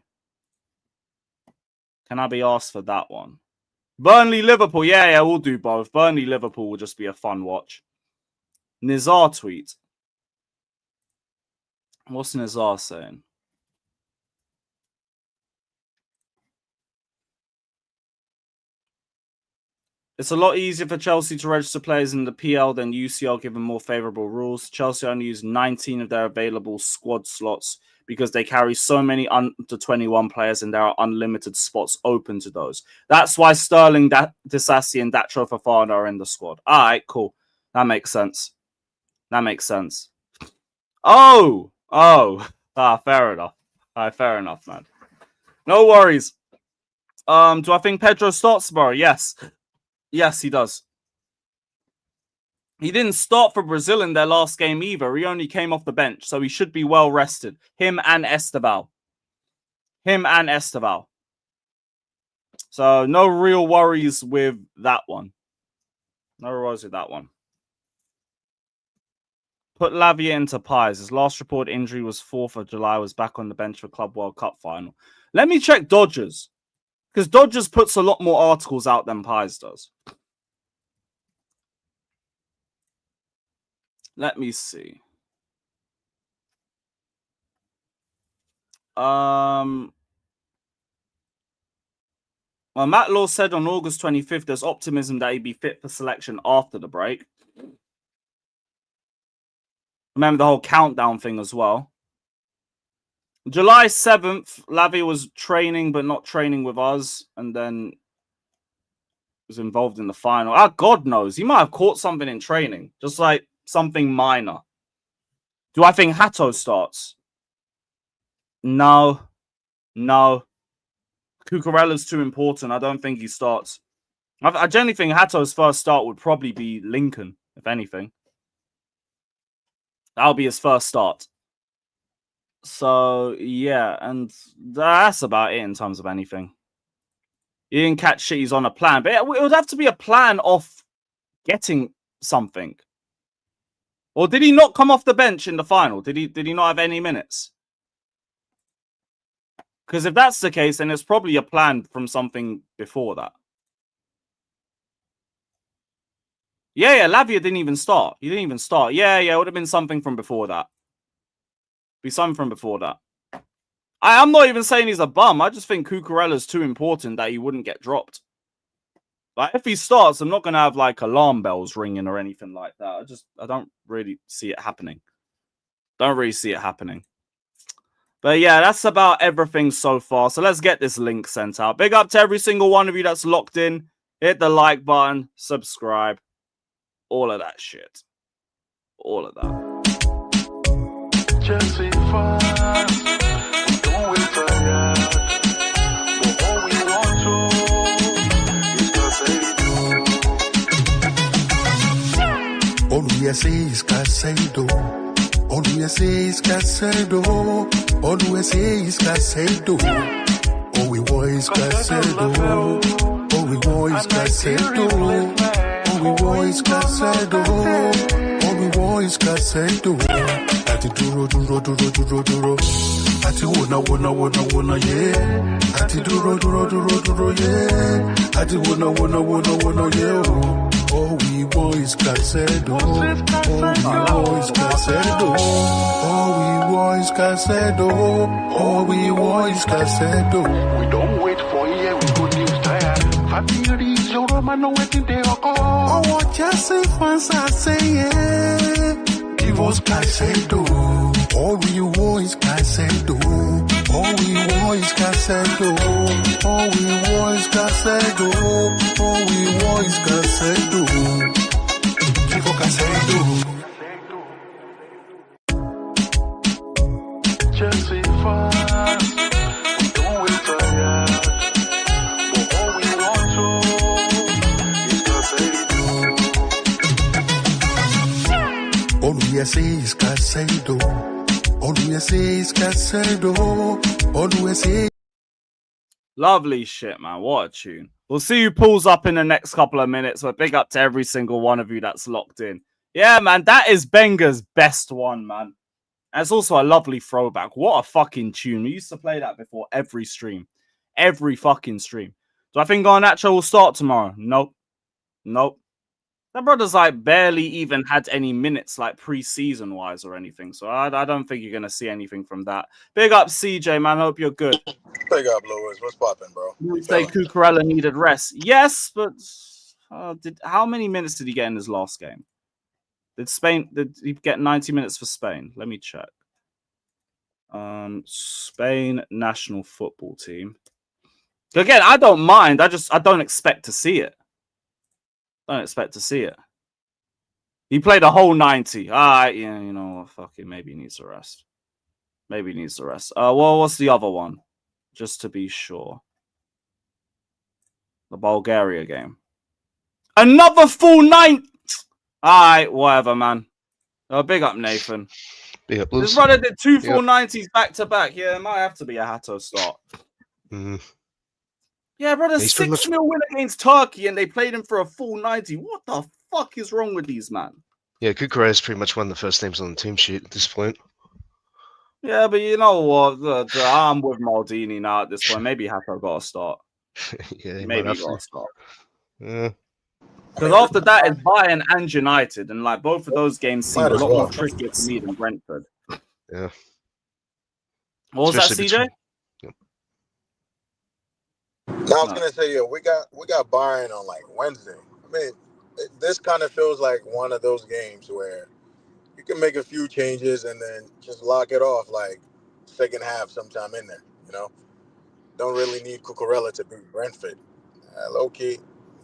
Speaker 3: Can I be asked for that one? Burnley, Liverpool. Yeah, we'll do both. Burnley, Liverpool will just be a fun watch. Nizar tweet. What's Nizar saying? It's a lot easier for Chelsea to register players in the PL than UCL given more favourable rules. Chelsea only use 19 of their available squad slots because they carry so many under 21 players and there are unlimited spots open to those. That's why Sterling, Disasi and Datro Fofana are in the squad. All right, cool. That makes sense. That makes sense. Oh, fair enough. All right, fair enough, man. No worries. Do I think Pedro starts tomorrow? Yes. Yes, he does. He didn't start for Brazil in their last game either. He only came off the bench, so he should be well rested. Him and Esteval. So no real worries with that one. No worries with that one. Put Lavia into pies. His last reported injury was 4th of July. Was back on the bench for Club World Cup final. Let me check Dodgers. Because Dodgers puts a lot more articles out than Pies does. Let me see. Well, Matt Law said on August 25th there's optimism that he'd be fit for selection after the break. Remember the whole countdown thing as well. July 7th, Lavia was training, but not training with us, and then was involved in the final. God knows. He might have caught something in training, just like something minor. Do I think Hato starts? No. Cucurella's too important. I don't think he starts. I generally think Hato's first start would probably be Lincoln, if anything. That'll be his first start. So, yeah, and that's about it in terms of anything. You didn't catch shit, he's on a plan. But it would have to be a plan of getting something. Or did he not come off the bench in the final? Did he not have any minutes? Because if that's the case, then it's probably a plan from something before that. Yeah, Lavia didn't even start. He didn't even start. Yeah, it would have been something from before that. Be something from before that. I'm not even saying he's a bum. I just think Cucurella's too important that he wouldn't get dropped. Like, if he starts, I'm not going to have, like, alarm bells ringing or anything like that. I don't really see it happening. Don't really see it happening. But, yeah, that's about everything so far. So, let's get this link sent out. Big up to every single one of you that's locked in. Hit the like button. Subscribe. All of that shit. All of that.
Speaker 6: Just be fun. Don't wait for ya. But all we want to is Casado. All we say is Casado. All we say is Casado. All we say is Casado. All we want is Casado. All we want is Casado. All we want is Casado. All we want is Casado. Ati duro, ati wanna, yeah. Ati duro, yeah. Ati wanna, yeah. All we boys Casedo. All we boys Casedo. All we boys Casedo. All we boys Casedo. We don't wait for year, we good news tired. Family is your man, no waiting there. Oh, what you say, fans are saying. Divorce Casedo. All we boys Casedo. All we boys Casedo. All we boys Casedo. All we boys Casedo. Divorce Casedo. Jesse fans, we don't wait tired. But all we want to is Casedo. All we say is Casedo. All we say is Casedo. All we say.
Speaker 3: Lovely shit, man. What a tune. We'll see who pulls up in the next couple of minutes, but big up to every single one of you that's locked in. Yeah, man, that is Benga's best one, man. And it's also a lovely throwback. What a fucking tune. We used to play that before every stream. Every fucking stream. Do I think Garnacho will start tomorrow? Nope. Nope. That brother's like barely even had any minutes like pre-season wise or anything. So I don't think you're going to see anything from that. Big up CJ, man. Hope you're good.
Speaker 7: Big up, Lewis. What's poppin', bro?
Speaker 3: You say Cucurella needed rest. Yes, but how many minutes did he get in his last game? Did he get 90 minutes for Spain? Let me check. Spain national football team. Again, I don't mind. I don't expect to see it. Don't expect to see it. He played a whole 90. Yeah, you know what? Fuck it. Maybe he needs a rest. Maybe he needs a rest. Well, what's the other one? Just to be sure. The Bulgaria game. Another full 9. Alright, whatever, man. Big up, Nathan.
Speaker 8: Big up,
Speaker 3: This brother did 2 full 90s back to back. Yeah, it might have to be a Hato start. Yeah, brother, 6-0 win against Turkey, and they played him for a full 90. What the fuck is wrong with these, man?
Speaker 8: Yeah, Cucurella's pretty much one of the first names on the team sheet at this point.
Speaker 3: Yeah, but you know what? I'm with Maldini now at this point. Maybe Hato got to start.
Speaker 8: Yeah,
Speaker 3: maybe he got to start.
Speaker 8: Yeah.
Speaker 3: Because after that is Bayern and United, and like both of those games seem a lot more trickier to me than Brentford.
Speaker 8: Yeah.
Speaker 3: What was that, CJ?
Speaker 7: No, I was gonna say, we got Bayern on like Wednesday. I mean, this kind of feels like one of those games where you can make a few changes and then just lock it off like second half sometime in there. You know, don't really need Cucurella to beat Brentford. Low key,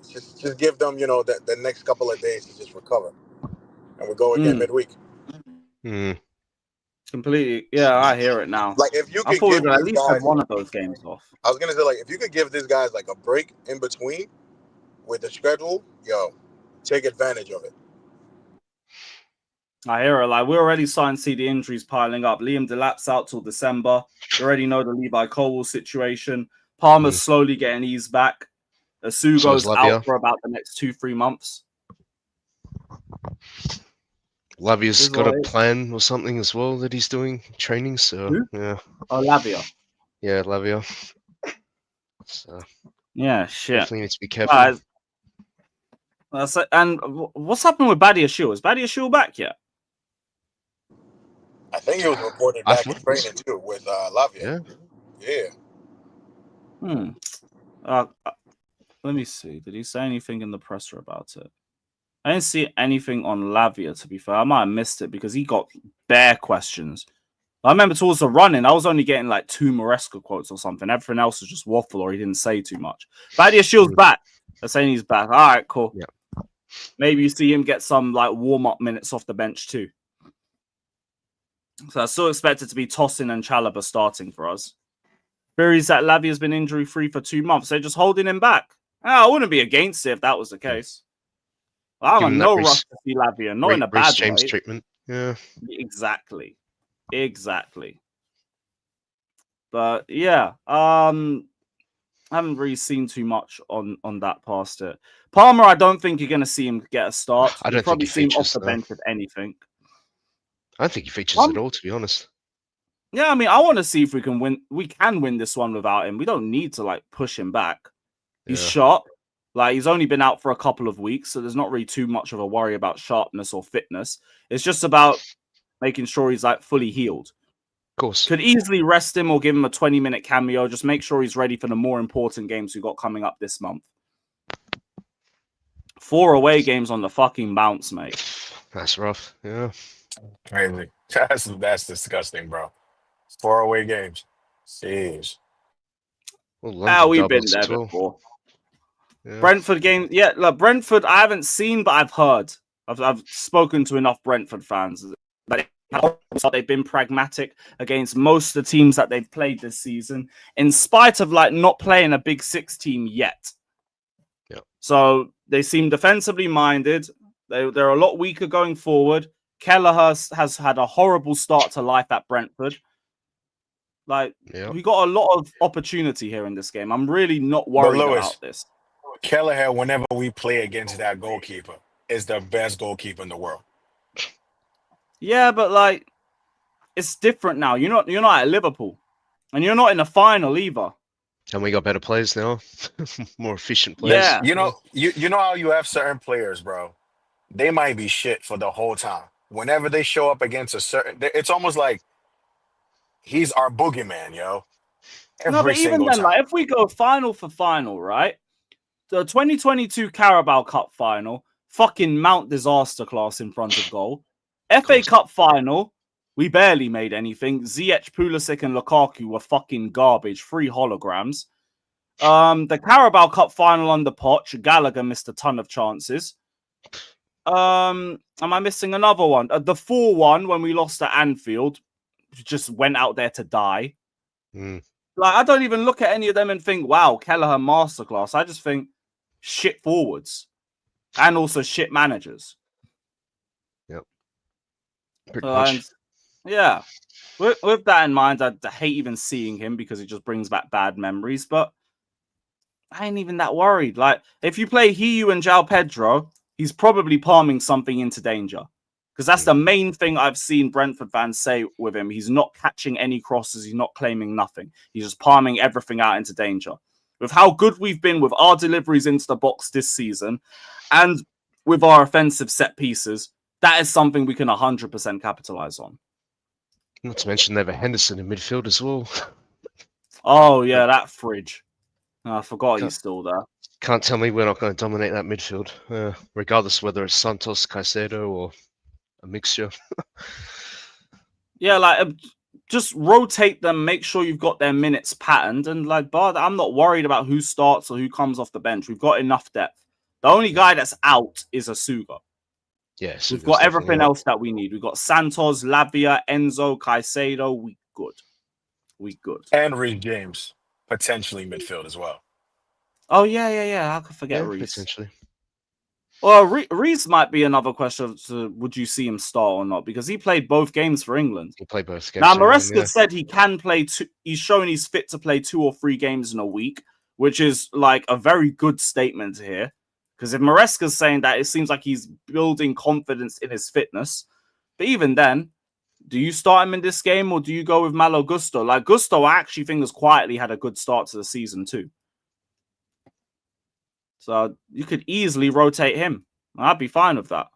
Speaker 7: just give them the next couple of days to just recover, and we go again midweek.
Speaker 3: Completely, yeah, I hear it now.
Speaker 7: Like if you could
Speaker 3: give at least have one of those games off.
Speaker 7: I was gonna say, like, if you could give these guys like a break in between with the schedule, take advantage of it.
Speaker 3: I hear it. Like, we're already starting to see the injuries piling up. Liam Delap's out till December. We already know the Levi Colwill situation. Palmer's slowly getting eased back. Asugo's out for about the next 2-3 months.
Speaker 8: Lavia's got a plan or something as well that he's doing, training, so yeah.
Speaker 3: Oh, Lavia.
Speaker 8: Yeah, Lavia. So
Speaker 3: yeah, shit.
Speaker 8: Definitely need to be careful.
Speaker 3: And what's happened with Badiashile? Is Badiashile back yet?
Speaker 7: I think he was reported back in training too with Lavia.
Speaker 3: Yeah. Let me see. Did he say anything in the presser about it? I didn't see anything on Lavia, to be fair. I might have missed it because he got bare questions. I remember towards the running, I was only getting like 2 Maresca quotes or something. Everything else was just waffle or he didn't say too much. Badiashile's back. They're saying he's back. All right, cool.
Speaker 8: Yeah.
Speaker 3: Maybe you see him get some like warm-up minutes off the bench too. So I still expect it to be Tosin and Chalobah starting for us. Theories that Lavia's been injury-free for 2 months. They're just holding him back. I wouldn't be against it if that was the case. I'm in no rush to see Lavia, not in a bad
Speaker 8: James
Speaker 3: way.
Speaker 8: treatment. Yeah.
Speaker 3: Exactly. But yeah, I haven't really seen too much on that past it. Palmer, I don't think you're going to see him get a start.
Speaker 8: I don't
Speaker 3: probably
Speaker 8: think he
Speaker 3: see him off
Speaker 8: features,
Speaker 3: the bench if anything.
Speaker 8: I don't think he features at all, to be honest.
Speaker 3: Yeah, I mean, I want to see if we can win. We can win this one without him. We don't need to like push him back. He's sharp. Like, he's only been out for a couple of weeks, so there's not really too much of a worry about sharpness or fitness. It's just about making sure he's like fully healed.
Speaker 8: Of course.
Speaker 3: Could easily rest him or give him a 20-minute cameo. Just make sure he's ready for the more important games we've got coming up this month. 4 away games on the fucking bounce, mate.
Speaker 8: That's rough. Yeah.
Speaker 9: Crazy. That's disgusting, bro. 4 away games. Jeez.
Speaker 8: Well, London
Speaker 3: We've been
Speaker 8: doubles
Speaker 3: there
Speaker 8: as well.
Speaker 3: before.
Speaker 8: Yeah.
Speaker 3: Brentford game, yeah. Look, Brentford, I haven't seen, but I've heard. I've spoken to enough Brentford fans that they've been pragmatic against most of the teams that they've played this season, in spite of like not playing a Big Six team yet.
Speaker 8: Yeah.
Speaker 3: So they seem defensively minded. They're a lot weaker going forward. Kelleher has had a horrible start to life at Brentford. Like, we got a lot of opportunity here in this game. I'm really not worried about this.
Speaker 9: Kelleher, whenever we play against that goalkeeper, is the best goalkeeper in the world.
Speaker 3: Yeah, but like, it's different now. You're not at Liverpool, and you're not in the final either.
Speaker 8: And we got better players now, more efficient players.
Speaker 3: Yeah,
Speaker 9: you know how you have certain players, bro. They might be shit for the whole time. Whenever they show up against a certain, it's almost like he's our boogeyman, yo.
Speaker 3: No, but even then,
Speaker 9: time.
Speaker 3: like, if we go final for final, right? The 2022 Carabao Cup final, fucking Mount disaster class in front of goal. FA Cup final, we barely made anything. Ziyech, Pulisic, and Lukaku were fucking garbage. 3 holograms. The Carabao Cup final under Poch, Gallagher missed a ton of chances. Am I missing another one? The 4-1 when we lost at Anfield, just went out there to die. Like, I don't even look at any of them and think, wow, Kelleher masterclass. I just think shit forwards and also shit managers.
Speaker 8: Yep. Pretty much.
Speaker 3: Yeah. With that in mind, I hate even seeing him because it just brings back bad memories, but I ain't even that worried. Like, if you play Hiu and João Pedro, he's probably palming something into danger. Because that's the main thing I've seen Brentford fans say with him. He's not catching any crosses. He's not claiming nothing. He's just palming everything out into danger. With how good we've been with our deliveries into the box this season and with our offensive set pieces, that is something we can 100% capitalize on.
Speaker 8: Not to mention they have a Henderson in midfield as well.
Speaker 3: Oh, yeah, that fridge. I forgot he's still there.
Speaker 8: Can't tell me we're not going to dominate that midfield, regardless whether it's Santos, Caicedo, or a mixture.
Speaker 3: Yeah, like, just rotate them, make sure you've got their minutes patterned, and like, I'm not worried about who starts or who comes off the bench. We've got enough depth. The only guy that's out is Asuga.
Speaker 8: Yes,
Speaker 3: we've got everything else that we need. We've got Santos, Lavia, Enzo, Caicedo. We good.
Speaker 9: And Reece James, potentially midfield as well.
Speaker 3: Oh, yeah. I could forget Reece.
Speaker 8: Potentially.
Speaker 3: Well, Reece might be another question to would you see him start or not? Because he played both games for England.
Speaker 8: He played both games.
Speaker 3: Now, Maresca said he can play he's showing he's fit to play 2 or 3 games in a week, which is like a very good statement here. Because if Maresca's saying that, it seems like he's building confidence in his fitness. But even then, do you start him in this game or do you go with Malo Gusto? Like, Gusto, I actually think has quietly had a good start to the season too. So you could easily rotate him. I'd be fine with that.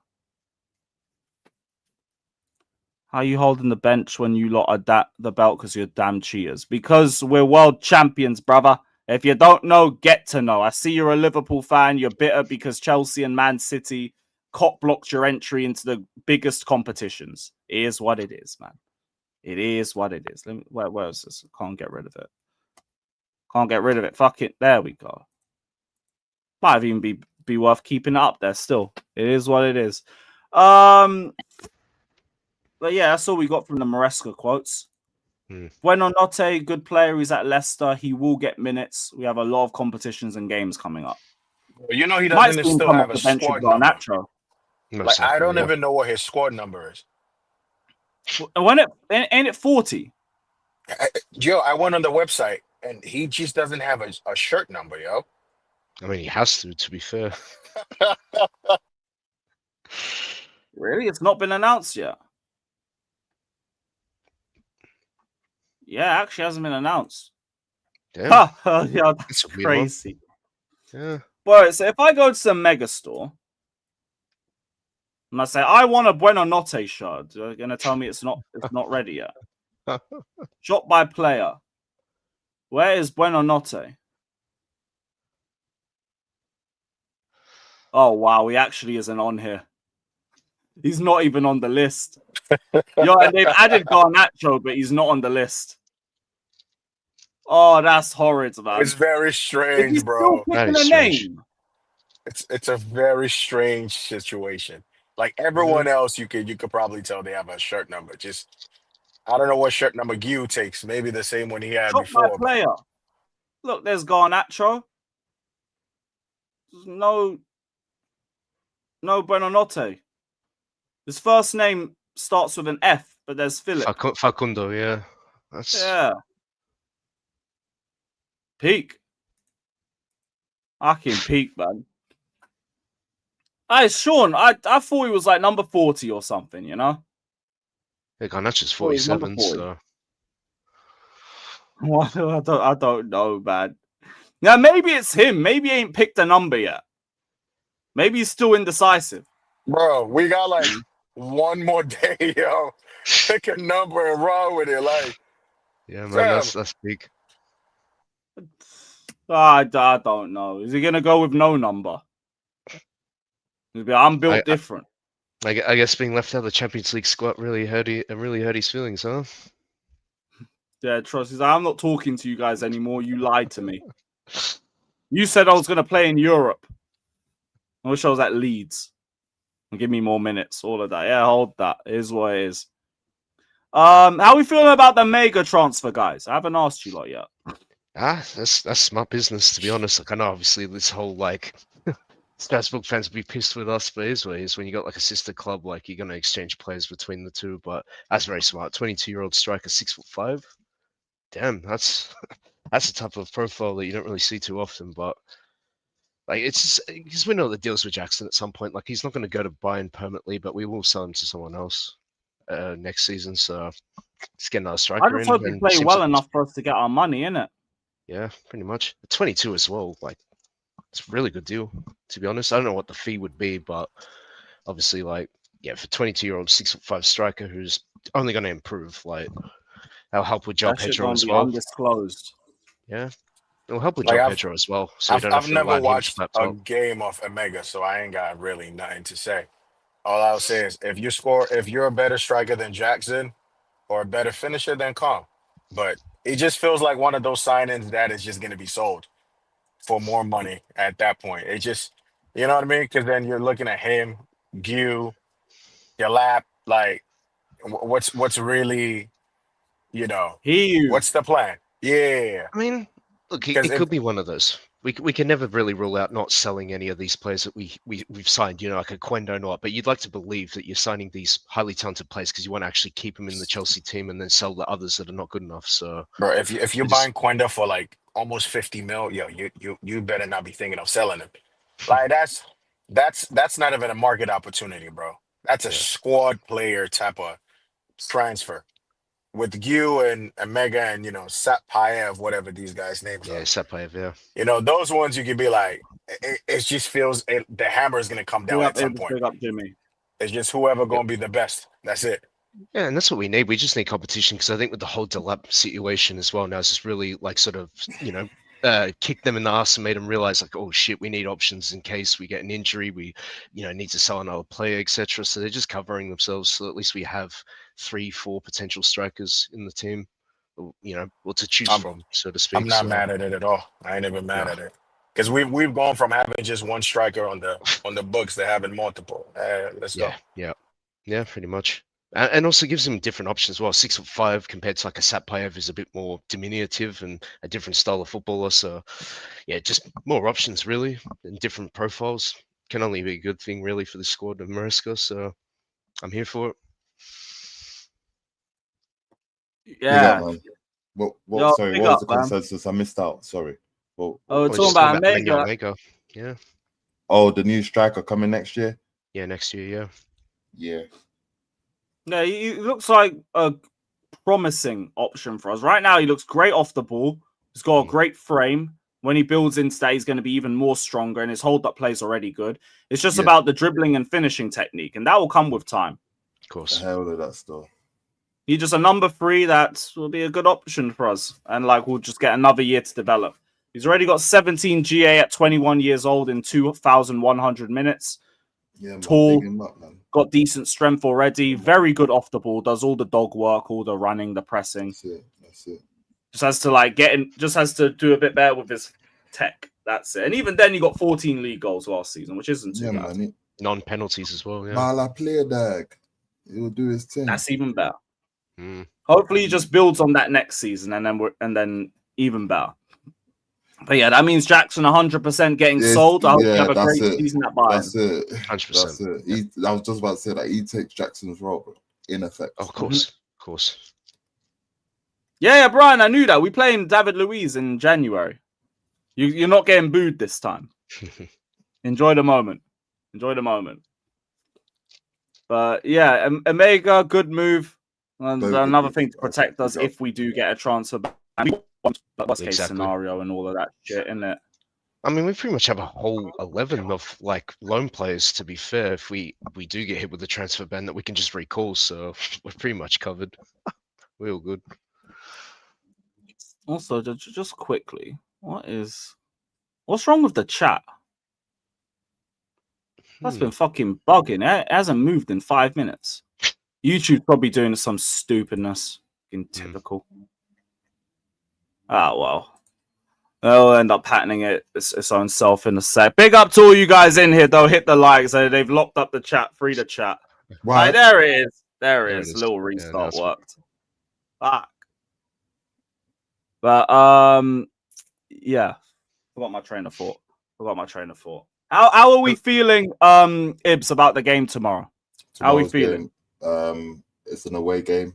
Speaker 3: How are you holding the bench when you lot are the belt because you're damn cheaters? Because we're world champions, brother. If you don't know, get to know. I see you're a Liverpool fan. You're bitter because Chelsea and Man City blocked your entry into the biggest competitions. It is what it is, man. It is what it is. Let me, where is this? Can't get rid of it. Can't get rid of it. Fuck it. There we go. Might even be worth keeping it up there still. It is what it is. But yeah, that's all we got from the Maresca quotes. Buonanotte, good player. He's at Leicester. He will get minutes. We have a lot of competitions and games coming up.
Speaker 9: You know he doesn't still have a squad number. Like, I don't even know what his squad number is.
Speaker 3: Ain't it 40?
Speaker 9: Yo, I went on the website and he just doesn't have a shirt number, yo.
Speaker 8: I mean, he has to be fair.
Speaker 3: Really? It's not been announced yet? Yeah, actually hasn't been announced.
Speaker 8: Damn.
Speaker 3: Yeah, that's crazy.
Speaker 8: Yeah.
Speaker 3: But so if I go to the Mega Store and I say I want a Buonanotte shirt, you're gonna tell me it's not ready yet. Shop by player. Where is Buonanotte? Oh wow, he actually isn't on here. He's not even on the list. And they've added Garnacho, but he's not on the list. Oh, that's horrid, man.
Speaker 9: It's very
Speaker 3: Is he
Speaker 9: strange,
Speaker 3: still
Speaker 9: bro.
Speaker 8: That
Speaker 3: picking
Speaker 8: is
Speaker 3: a
Speaker 8: strange.
Speaker 3: name?
Speaker 9: It's a very strange situation. Like everyone else, you could probably tell they have a shirt number. Just I don't know what shirt number Gyu takes. Maybe the same one he had
Speaker 3: Shop my
Speaker 9: before. But
Speaker 3: player. Look, there's Garnacho. There's no Buonanotte. His first name starts with an F, but there's Philip.
Speaker 8: Facundo, yeah. That's
Speaker 3: Yeah. Peak. I can peak, man. Hey, Sean, I thought he was like number 40 or something, you know?
Speaker 8: yeah, Garnacho's
Speaker 3: Oh, he's number
Speaker 8: 47,
Speaker 3: 40.
Speaker 8: so
Speaker 3: I don't know, man. Now, maybe it's him. Maybe he ain't picked a number yet. Maybe he's still indecisive.
Speaker 9: bro, we got like one more day, yo. Pick a number and run with it. Like,
Speaker 8: yeah, man,
Speaker 9: fam,
Speaker 8: that's big.
Speaker 3: I don't know. Is he gonna go with no number? He'll be like, I'm built different.
Speaker 8: I guess being left out of the Champions League squad really hurt his feelings, huh?
Speaker 3: Yeah, trust. He's like, I'm not talking to you guys anymore. You lied to me. You said I was gonna play in Europe. I wish I was at Leeds. And give me more minutes. All of that. Yeah, hold that. It is what it is. How are we feeling about the Mega transfer, guys? I haven't asked you lot yet.
Speaker 8: That's smart business, to be honest. Like I know, obviously, this whole like Strasbourg fans will be pissed with us, but it is what it is. When you got like a sister club, like you're gonna exchange players between the two. But that's very smart. 22-year-old striker, 6'5". Damn, that's a type of profile that you don't really see too often. But like it's because we know the deals with Jackson at some point. Like he's not going to go to Bayern permanently, but we will sell him to someone else next season. So let's get another
Speaker 3: I
Speaker 8: striker
Speaker 3: just
Speaker 8: in.
Speaker 3: hope you
Speaker 8: And
Speaker 3: play
Speaker 8: seems
Speaker 3: well
Speaker 8: like
Speaker 3: enough for us to get our money, innit?
Speaker 8: yeah, pretty much. 22 as well. Like it's a really good deal, to be honest. I don't know what the fee would be, but obviously, like yeah, for 22-year-old 6'5" striker who's only going to improve, like that'll help with João
Speaker 3: That shit
Speaker 8: Pedro
Speaker 3: gonna
Speaker 8: as
Speaker 3: be
Speaker 8: well.
Speaker 3: undisclosed.
Speaker 8: Yeah, it'll help with
Speaker 9: like
Speaker 8: João Pedro as well, so we don't have
Speaker 9: I've
Speaker 8: to
Speaker 9: never
Speaker 8: rely on him
Speaker 9: watched
Speaker 8: from up
Speaker 9: a
Speaker 8: top.
Speaker 9: game of Emegha, so I ain't got really nothing to say. All I'll say is if you're a better striker than Jackson or a better finisher than Kong. But it just feels like one of those signings that is just gonna be sold for more money at that point. It just you know what I mean? Because then you're looking at him, Gyu, your lap, like what's really, you know,
Speaker 3: You.
Speaker 9: what's the plan? Yeah.
Speaker 8: I mean, look,
Speaker 9: Because
Speaker 8: it
Speaker 9: if
Speaker 8: could be one of those. We can never really rule out not selling any of these players that we've signed, you know, like a Quendo or not. But you'd like to believe that you're signing these highly talented players because you want to actually keep them in the Chelsea team and then sell the others that are not good enough. So,
Speaker 9: bro, if you're
Speaker 8: I just
Speaker 9: buying Quenda for like almost 50 mil, yo, you better not be thinking of selling him. Like that's not even a market opportunity, bro. That's a
Speaker 8: yeah,
Speaker 9: squad player type of transfer. With Gyu and Emegha and Sat Paev, whatever these guys' names
Speaker 8: yeah,
Speaker 9: are.
Speaker 8: Sapaev, yeah,
Speaker 9: Those ones you could be like, it just feels the hammer is gonna come
Speaker 3: Big
Speaker 9: down
Speaker 3: up,
Speaker 9: at some point.
Speaker 3: big up, Jimmy.
Speaker 9: It's just whoever
Speaker 8: yep.
Speaker 9: gonna be the best. That's it.
Speaker 8: Yeah, and that's what we need. We just need competition because I think with the whole Delap situation as well now, it's just really like sort of kicked them in the ass and made them realize like, oh shit, we need options in case we get an injury. We need to sell another player, etc. So they're just covering themselves. So at least we have 3-4 potential strikers in the team, or to choose
Speaker 9: I'm
Speaker 8: from, so to
Speaker 9: I'm
Speaker 8: speak.
Speaker 9: not
Speaker 8: So
Speaker 9: mad at it at all. I ain't even mad
Speaker 8: no,
Speaker 9: at it because we've gone from having just one striker on the books to having multiple. Let's go.
Speaker 8: yeah, pretty much. And also gives them different options as well. 6'5" compared to like a Sapaev is a bit more diminutive and a different style of footballer. So yeah, just more options really and different profiles can only be a good thing really for the squad of Maresca. So I'm here for it.
Speaker 10: Big up,
Speaker 3: Yeah.
Speaker 10: man. What?
Speaker 3: Yo,
Speaker 10: Sorry,
Speaker 3: big
Speaker 10: what was
Speaker 3: up,
Speaker 10: the
Speaker 3: man.
Speaker 10: consensus? I missed out. Sorry.
Speaker 3: Oh,
Speaker 8: I
Speaker 3: we're
Speaker 8: was
Speaker 3: talking
Speaker 8: just talking
Speaker 3: about
Speaker 8: about Emegha.
Speaker 3: Emegha.
Speaker 8: Yeah,
Speaker 10: Oh, the new striker coming next year.
Speaker 8: yeah, next year, yeah.
Speaker 10: Yeah.
Speaker 3: Yeah, he looks like a promising option for us. Right now, he looks great off the ball. He's got a great frame, When he builds into that, he's going to be even more stronger, and his hold-up play is already good. It's just
Speaker 10: Yeah.
Speaker 3: about the dribbling and finishing technique, and that will come with time.
Speaker 8: Of course.
Speaker 10: The hell of that stuff.
Speaker 3: He's just a number 3 that will be a good option for us, and like we'll just get another year to develop. He's already got 17 GA at 21 years old in 2,100 minutes.
Speaker 10: Yeah, man,
Speaker 3: Tall,
Speaker 10: big him up, man.
Speaker 3: got decent strength already. Very good off the ball. Does all the dog work, all the running, the pressing.
Speaker 10: That's it. That's it.
Speaker 3: Just has to like get in. Just has to do a bit better with his tech. That's it. And even then, he got 14 league goals last season, which isn't too bad.
Speaker 10: Man.
Speaker 8: Non-penalties as well. Yeah.
Speaker 10: Mala player dag. He will do his thing.
Speaker 3: That's even better.
Speaker 8: Mm.
Speaker 3: Hopefully, he just builds on that next season, and then even better. But yeah, that means Jackson 100% getting sold. I hope you have a great season at Bayern.
Speaker 10: That's it.
Speaker 8: 100%.
Speaker 10: That's it. I was just about to say that he takes Jackson's role, bro. In effect.
Speaker 8: Of course. Of course.
Speaker 3: Yeah, Brian, I knew that. We playing David Luiz in January. You're not getting booed this time. Enjoy the moment. Enjoy the moment. But yeah, Emegha, good move. And another thing to protect us if we do get a transfer back. Worst case scenario and all of that shit, isn't it?
Speaker 8: I mean, we pretty much have a whole 11 of like loan players. To be fair, if we do get hit with the transfer ban, that we can just recall. So we're pretty much covered. We're all good.
Speaker 3: Also, just quickly, what's wrong with the chat? That's been fucking bugging. It hasn't moved in 5 minutes. YouTube's probably doing some stupidness. Fucking typical. Ah, well. They'll end up patterning its own self in a sec. Big up to all you guys in here, though. Hit the likes. They've locked up the chat. Free the chat. Right, there it is. There it is. A little restart worked. Fuck. But, yeah. Forgot my train of thought. How are we feeling, Ibs, about the game tomorrow? How are we feeling?
Speaker 10: It's an away game.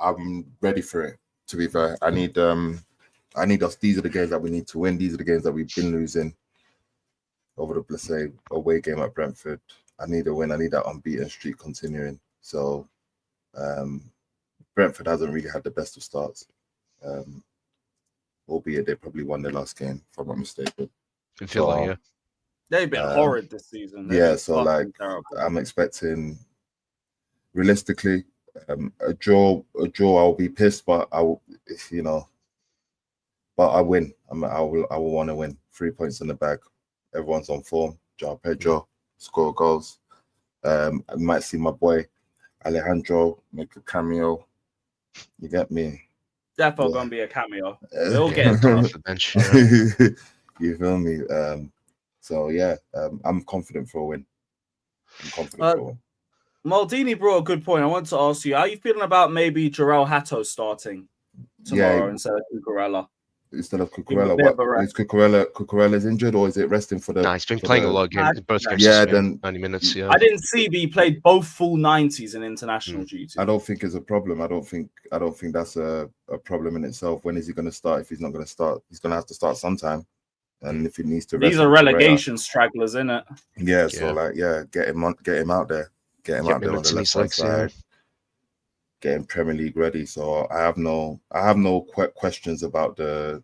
Speaker 10: I'm ready for it. To be fair, I need us. These are the games that we need to win. These are the games that we've been losing over the, let's say, away game at Brentford. I need a win. I need that unbeaten streak continuing. So, Brentford hasn't really had the best of starts. Albeit they probably won their last game, if I'm not mistaken.
Speaker 8: I feel like, yeah.
Speaker 3: They've been horrid this season.
Speaker 10: So like terrible. I'm expecting, realistically, a draw. I'll be pissed, but I will, but I win. I will want to win. 3 points in the bag. Everyone's on form. João Pedro score goals. I might see my boy Alejandro make a cameo. You get me?
Speaker 3: Definitely gonna be a cameo. They'll get
Speaker 10: it. You feel me? So yeah, I'm confident for a win.
Speaker 3: Maldini brought a good point. I want to ask you, how are you feeling about maybe Jarrell Hatto starting tomorrow instead of Cucurella?
Speaker 10: Instead of Cucurella, is Cucurella's injured or is it resting for the?
Speaker 8: No, he's been playing a lot of games. Both games.
Speaker 10: Then
Speaker 8: 90 minutes. Yeah,
Speaker 3: I didn't see, but he played both full 90s in international duty.
Speaker 10: I don't think it's a problem. I don't think that's a problem in itself. When is he going to start? If he's not going to start, he's going to have to start sometime. And if he needs to,
Speaker 3: these are relegation stragglers, isn't it?
Speaker 10: Yeah. So get him out there, get him out there on the left hand side. Getting Premier League ready, so I have no questions about the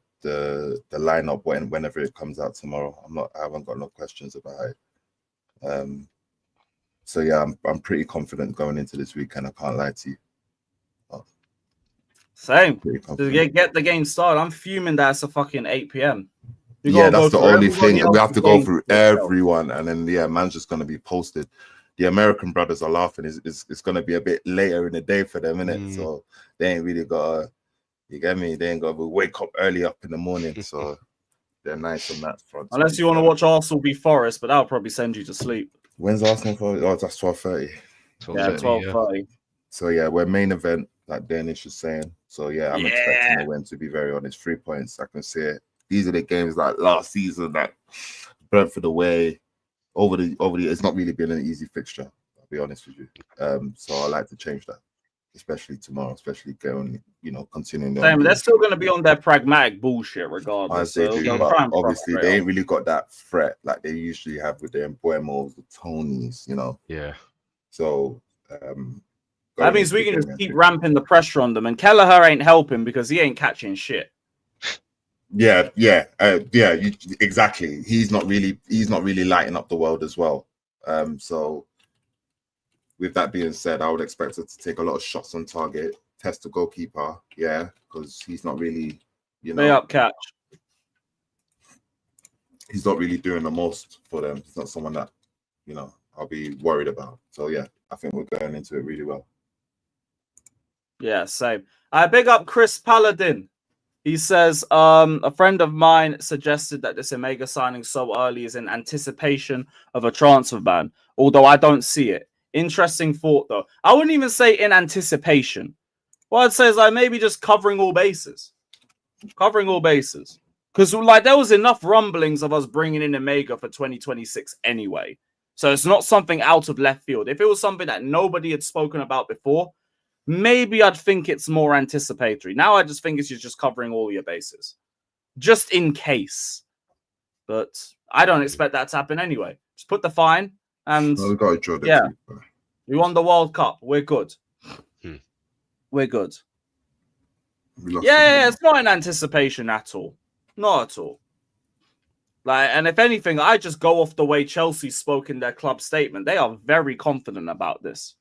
Speaker 10: lineup whenever it comes out tomorrow. I haven't got no questions about it. So yeah, I'm pretty confident going into this weekend. I can't lie to you.
Speaker 3: Same. To get the game started, I'm fuming that it's a fucking 8 p.m.
Speaker 10: Yeah, that's the only thing. We have to go through everyone, and then man's just gonna be posted. The American brothers are laughing. It's going to be a bit later in the day for them, innit? So they ain't really got to, you get me? They ain't got to wake up early up in the morning. So they're nice on that front.
Speaker 3: Unless you want to watch Arsenal v Forest, but that'll probably send you to sleep.
Speaker 10: When's Arsenal for? Oh, that's 12:30.
Speaker 3: Yeah, 12:30.
Speaker 10: So yeah, we're main event, like Danish is saying. So yeah, I'm expecting a win, to be very honest. 3 points, I can see it. These are the games like last season, that Brentford away. Over the, it's not really been an easy fixture. I'll be honest with you. So I like to change that, especially tomorrow, especially going, continuing.
Speaker 3: They're still going to be on their pragmatic bullshit, regardless.
Speaker 10: But obviously, they ain't really got that threat like they usually have with their Buemos, the Tonys,
Speaker 8: Yeah.
Speaker 10: So
Speaker 3: that means we can just keep ramping the pressure on them, and Kelleher ain't helping because he ain't catching shit.
Speaker 10: Exactly. He's not really lighting up the world as well. So with that being said, I would expect her to take a lot of shots on target, test the goalkeeper, because he's not really,
Speaker 3: Lay up catch.
Speaker 10: He's not really doing the most for them. He's not someone that, I'll be worried about. So yeah, I think we're going into it really well.
Speaker 3: Yeah, same. I big up Chris Paladin. He says, a friend of mine suggested that this Emegha signing so early is in anticipation of a transfer ban, although I don't see it. Interesting thought, though. I wouldn't even say in anticipation. What I'd say is like maybe just covering all bases. Covering all bases. Because like there was enough rumblings of us bringing in Emegha for 2026 anyway. So it's not something out of left field. If it was something that nobody had spoken about before, maybe I'd think it's more anticipatory. Now I just think it's just covering all your bases. Just in case. But I don't expect that to happen anyway. Just put the fine and
Speaker 10: we got to draw the
Speaker 3: yeah. We won the World Cup. We're good. We're good. Yeah, it's not in anticipation at all. Not at all. Like, and if anything, I just go off the way Chelsea spoke in their club statement. They are very confident about this.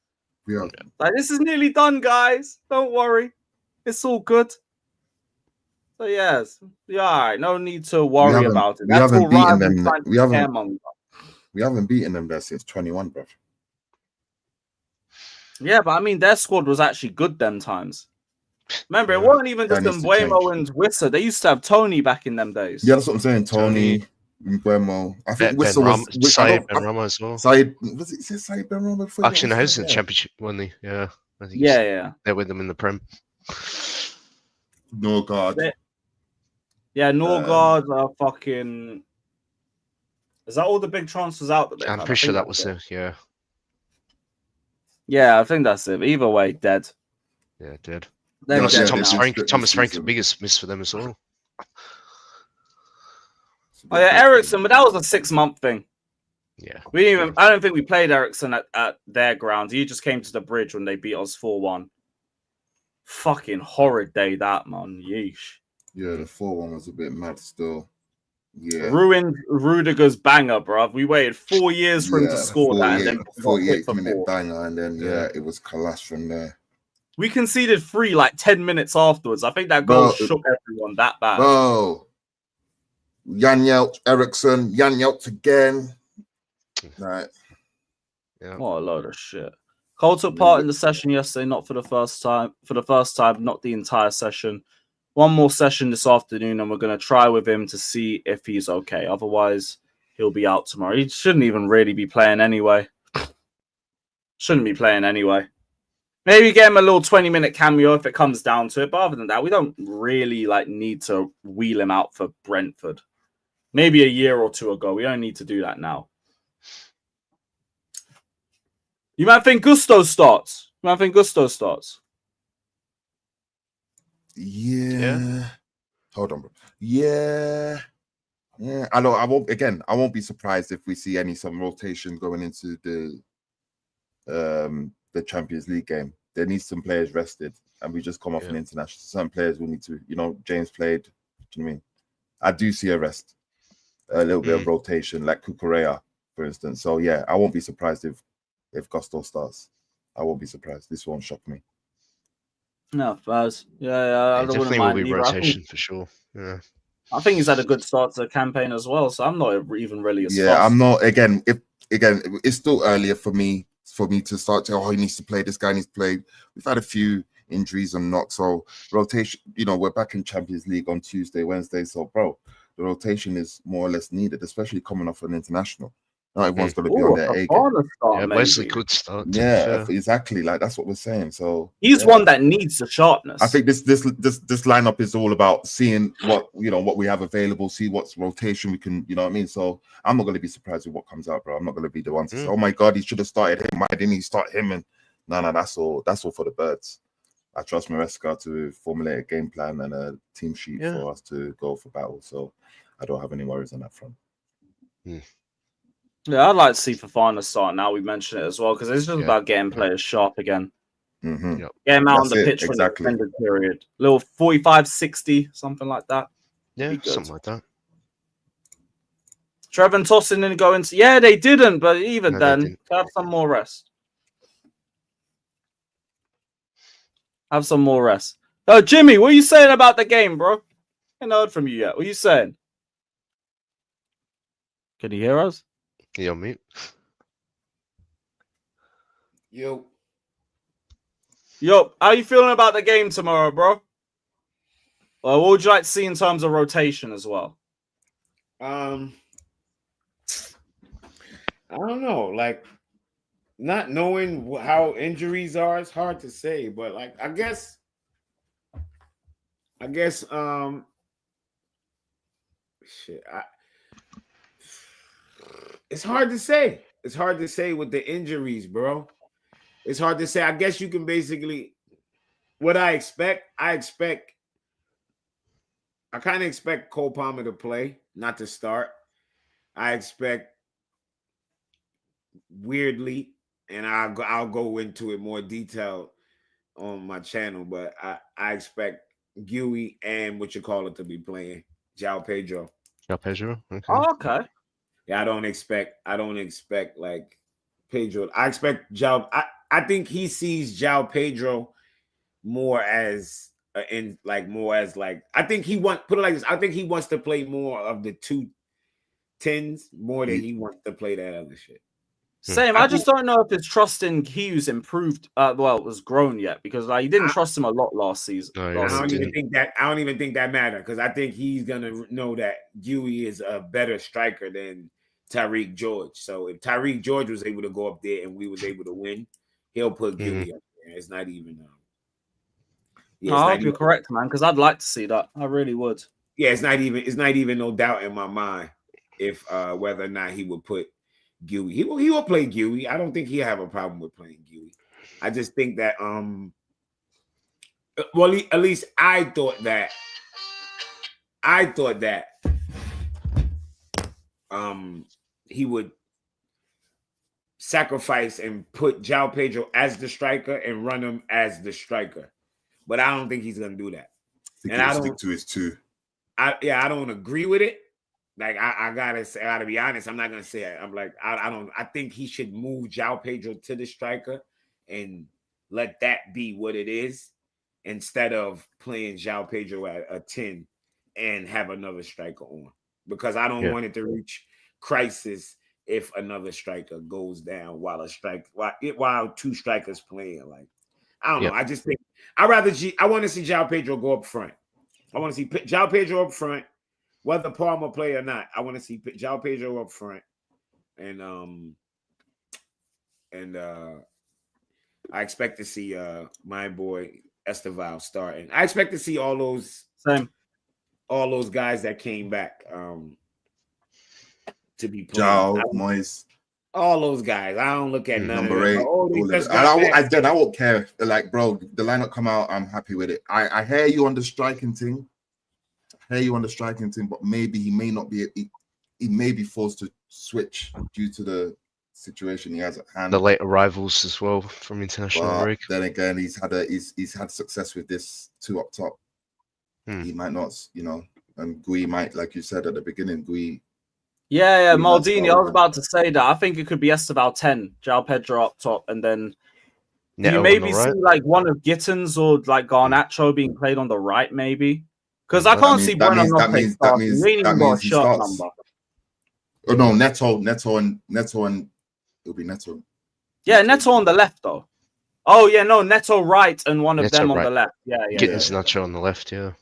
Speaker 10: Yeah.
Speaker 3: Like, this is nearly done, guys. Don't worry. It's all good. So, yes. Yeah, all right. No need to worry about it. That's all right.
Speaker 10: We haven't beaten them there since 21, bro.
Speaker 3: Yeah, but I mean, their squad was actually good them times. Remember, it wasn't even just Mbuemo and Wissa. They used to have Tony back in them days.
Speaker 10: Yeah, that's what I'm saying. Tony, Mbuemo. I think Wissa was
Speaker 8: Said Ben Rama as well.
Speaker 10: Said Ben Rama.
Speaker 8: Actually, no, he was in the Championship, wasn't he? Yeah. I think they're with them in the Prem.
Speaker 10: Norgard.
Speaker 3: Yeah, Norgard, fucking. Is that all the big transfers out that they
Speaker 8: I'm pretty sure that was it, yeah.
Speaker 3: Yeah, I think that's it. Either way, dead.
Speaker 8: Yeah, dead.
Speaker 3: Thomas
Speaker 8: Frank, the biggest miss for them as well.
Speaker 3: Oh yeah, Ericsson, but that was a 6-month thing.
Speaker 8: Yeah.
Speaker 3: I don't think we played Ericsson at their ground. He just came to the bridge when they beat us 4-1. Fucking horrid day that, man. Yeesh.
Speaker 10: Yeah, the 4-1 was a bit mad still. Yeah.
Speaker 3: Ruined Rudiger's banger, bruv. We waited 4 years for him to score that. And then
Speaker 10: 48-minute banger, and then it was collapsed from there.
Speaker 3: We conceded 3 like 10 minutes afterwards. I think that goal shook everyone that bad.
Speaker 10: Bro, Jan Yelch, Ericsson, Jan Yelch again. Right.
Speaker 3: Yeah. What a load of shit. Cole took part in the session yesterday, not for the first time. For the first time, not the entire session. One more session this afternoon, and we're going to try with him to see if he's okay. Otherwise, he'll be out tomorrow. He shouldn't even really be playing anyway. Shouldn't be playing anyway. Maybe get him a little 20-minute cameo if it comes down to it. But other than that, we don't really need to wheel him out for Brentford. Maybe a year or two ago. We don't need to do that now. You might think Gusto starts.
Speaker 10: Yeah. Hold on, bro. Yeah. I know. I won't be surprised if we see some rotation going into the Champions League game. There needs some players rested, and we just come off an international. Some players will need to, James played. Do you know what I mean? I do see a rest, a little bit of rotation, like Cucurella, for instance. So yeah, I won't be surprised if Gusto starts. I won't be surprised. This won't shock me.
Speaker 3: No, Faz. Yeah,
Speaker 8: it definitely will be rotation for sure. Yeah,
Speaker 3: I think he's had a good start to the campaign as well. So I'm not even really.
Speaker 10: I'm not. Again, it's still earlier for me to start to, he needs to play, this guy needs to play. We've had a few injuries and knocks, so rotation, we're back in Champions League on Tuesday, Wednesday, so bro, the rotation is more or less needed, especially coming off an international. Not everyone's going to be on their A game.
Speaker 8: Wesley could start.
Speaker 10: Yeah, exactly. Like that's what we're saying. So
Speaker 3: he's one that needs the sharpness.
Speaker 10: I think this lineup is all about seeing what we have available, see what's rotation we can, you know what I mean. So I'm not going to be surprised with what comes out, bro. I'm not going to be the one to say, "Oh my God, he should have started him. Why didn't he start him?" And no, that's all for the birds. I trust Maresca to formulate a game plan and a team sheet for us to go for battle. So I don't have any worries on that front.
Speaker 3: Yeah, I'd like to see Fofana start now. We mentioned it as well because it's just about getting players sharp again.
Speaker 10: Mm-hmm.
Speaker 3: Get him out on the pitch for an extended period. Little 45, 60, something like that.
Speaker 8: Yeah, something like that.
Speaker 3: Trevor and Tosin didn't go into. Yeah, they didn't, but even
Speaker 8: No,
Speaker 3: then, have some more rest. Have some more rest. Oh, Jimmy, what are you saying about the game, bro? I haven't heard from you yet. What are you saying? Can you hear us?
Speaker 8: You on mute?
Speaker 11: Yo,
Speaker 3: how you feeling about the game tomorrow, bro? Well, what would you like to see in terms of rotation as well?
Speaker 11: I don't know. Like, not knowing how injuries are, it's hard to say. But like, I guess, shit. It's hard to say. It's hard to say with the injuries, bro. It's hard to say. I guess you can basically what I expect. I kind of expect Cole Palmer to play, not to start. I expect weirdly, and I'll go into it more detail on my channel, but I expect Huey and what you call it to be playing João Pedro.
Speaker 8: João Pedro. Okay.
Speaker 3: Oh, okay.
Speaker 11: Yeah, I don't expect like Pedro. I expect João. I think he sees João Pedro more as I think he put it like this. I think he wants to play more of the 2-10s more than he wants to play that other shit.
Speaker 3: Same. I just don't know if his trust in Hughes improved. Well, it was grown yet because like he didn't trust him a lot last season.
Speaker 11: I don't even think that matter because I think he's gonna know that Huey is a better striker than Tyreek George. So if Tyreek George was able to go up there and we was able to win, he'll put Huey up there. It's not even.
Speaker 3: I hope you're correct, man, because I'd like to see that. I really would.
Speaker 11: Yeah, it's not even no doubt in my mind if whether or not he would put Huey. He will play Huey. I don't think he'll have a problem with playing Huey. I just think that well, at least I thought that he would sacrifice and put João Pedro as the striker and run him as the striker. But I don't think he's gonna do that.
Speaker 10: And I don't stick to his 2.
Speaker 11: I don't agree with it. Like I gotta be honest. I'm not gonna say it. I'm like I think he should move João Pedro to the striker and let that be what it is instead of playing João Pedro at a 10 and have another striker on because I don't want it to reach crisis if another striker goes down while 2 strikers playing. Like I don't know. I just think I want to see João Pedro go up front. I want to see João Pedro up front. Whether Palmer play or not, I want to see João Pedro up front, and I expect to see my boy Esteval starting. I expect to see all those guys that came back to be playing.
Speaker 10: Moyes,
Speaker 11: all those guys. I don't look at none
Speaker 10: number
Speaker 11: of them.
Speaker 10: 8. I won't care. Like, bro, the lineup come out. I'm happy with it. I hear you on the striking thing. But maybe he may not be. He may be forced to switch due to the situation he has at hand.
Speaker 8: The late arrivals as well from international break.
Speaker 10: Then again, he's had success with this 2 up top. He might not, and Gui might, like you said at the beginning, Gui.
Speaker 3: Yeah, Maldini. I was about to say that. I think it could be Esteval 10, João Pedro up top, and then you maybe see like one of Gittins or like Garnacho being played on the right, maybe. Because I can't see Bueno Norte starting. He ain't even got a shirt number.
Speaker 10: Oh no, Neto, and it'll be Neto.
Speaker 3: Yeah, Neto on the left though. Oh yeah, no, Neto right and one of them on the left. Yeah.
Speaker 8: Gittins Nacho on the left. Yeah.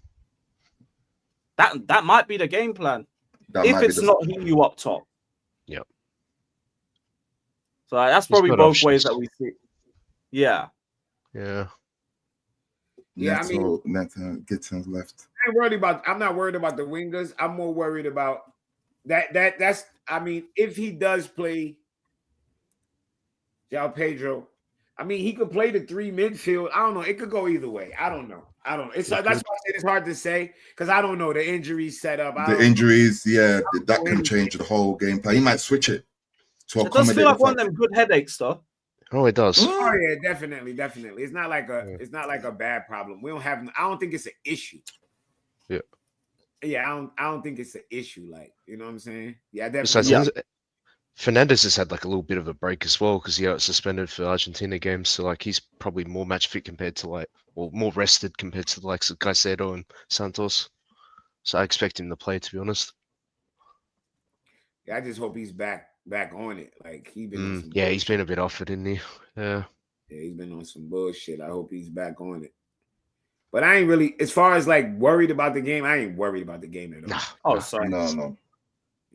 Speaker 3: That might be the game plan. If it's not you up top.
Speaker 8: Yep.
Speaker 3: So that's probably both ways that we see. Yeah.
Speaker 10: Yeah, I mean, Gittins left.
Speaker 11: I'm not worried about the wingers. I'm more worried about that's I mean, if he does play João Pedro, I mean, he could play the 3 midfield. I don't know. It could go either way. I don't know. That's why I said it's hard to say because I don't know the injuries set up.
Speaker 10: The injuries, that can change the whole game plan. He might switch it to accommodate.
Speaker 3: It does feel like one of them good headaches, though.
Speaker 8: Oh, it does.
Speaker 11: Oh yeah, definitely. It's not like a bad problem. I don't think it's an issue.
Speaker 8: Yeah.
Speaker 11: Yeah, I don't think it's an issue. Like, you know what I'm saying? Yeah,
Speaker 8: Besides,
Speaker 11: definitely.
Speaker 8: Fernandez has had like a little bit of a break as well because he got suspended for Argentina games. So like he's probably more match fit compared to or more rested compared to the likes of Caicedo and Santos. So I expect him to play, to be honest.
Speaker 11: Yeah, I just hope he's back on it. Like he's been on some
Speaker 8: yeah,
Speaker 11: bullshit.
Speaker 8: he's been a bit off it, isn't he? Yeah.
Speaker 11: Yeah, he's been on some bullshit. I hope he's back on it. But I ain't really, as far as like worried about the game, I ain't worried about the game at all.
Speaker 3: Oh, sorry.
Speaker 10: No.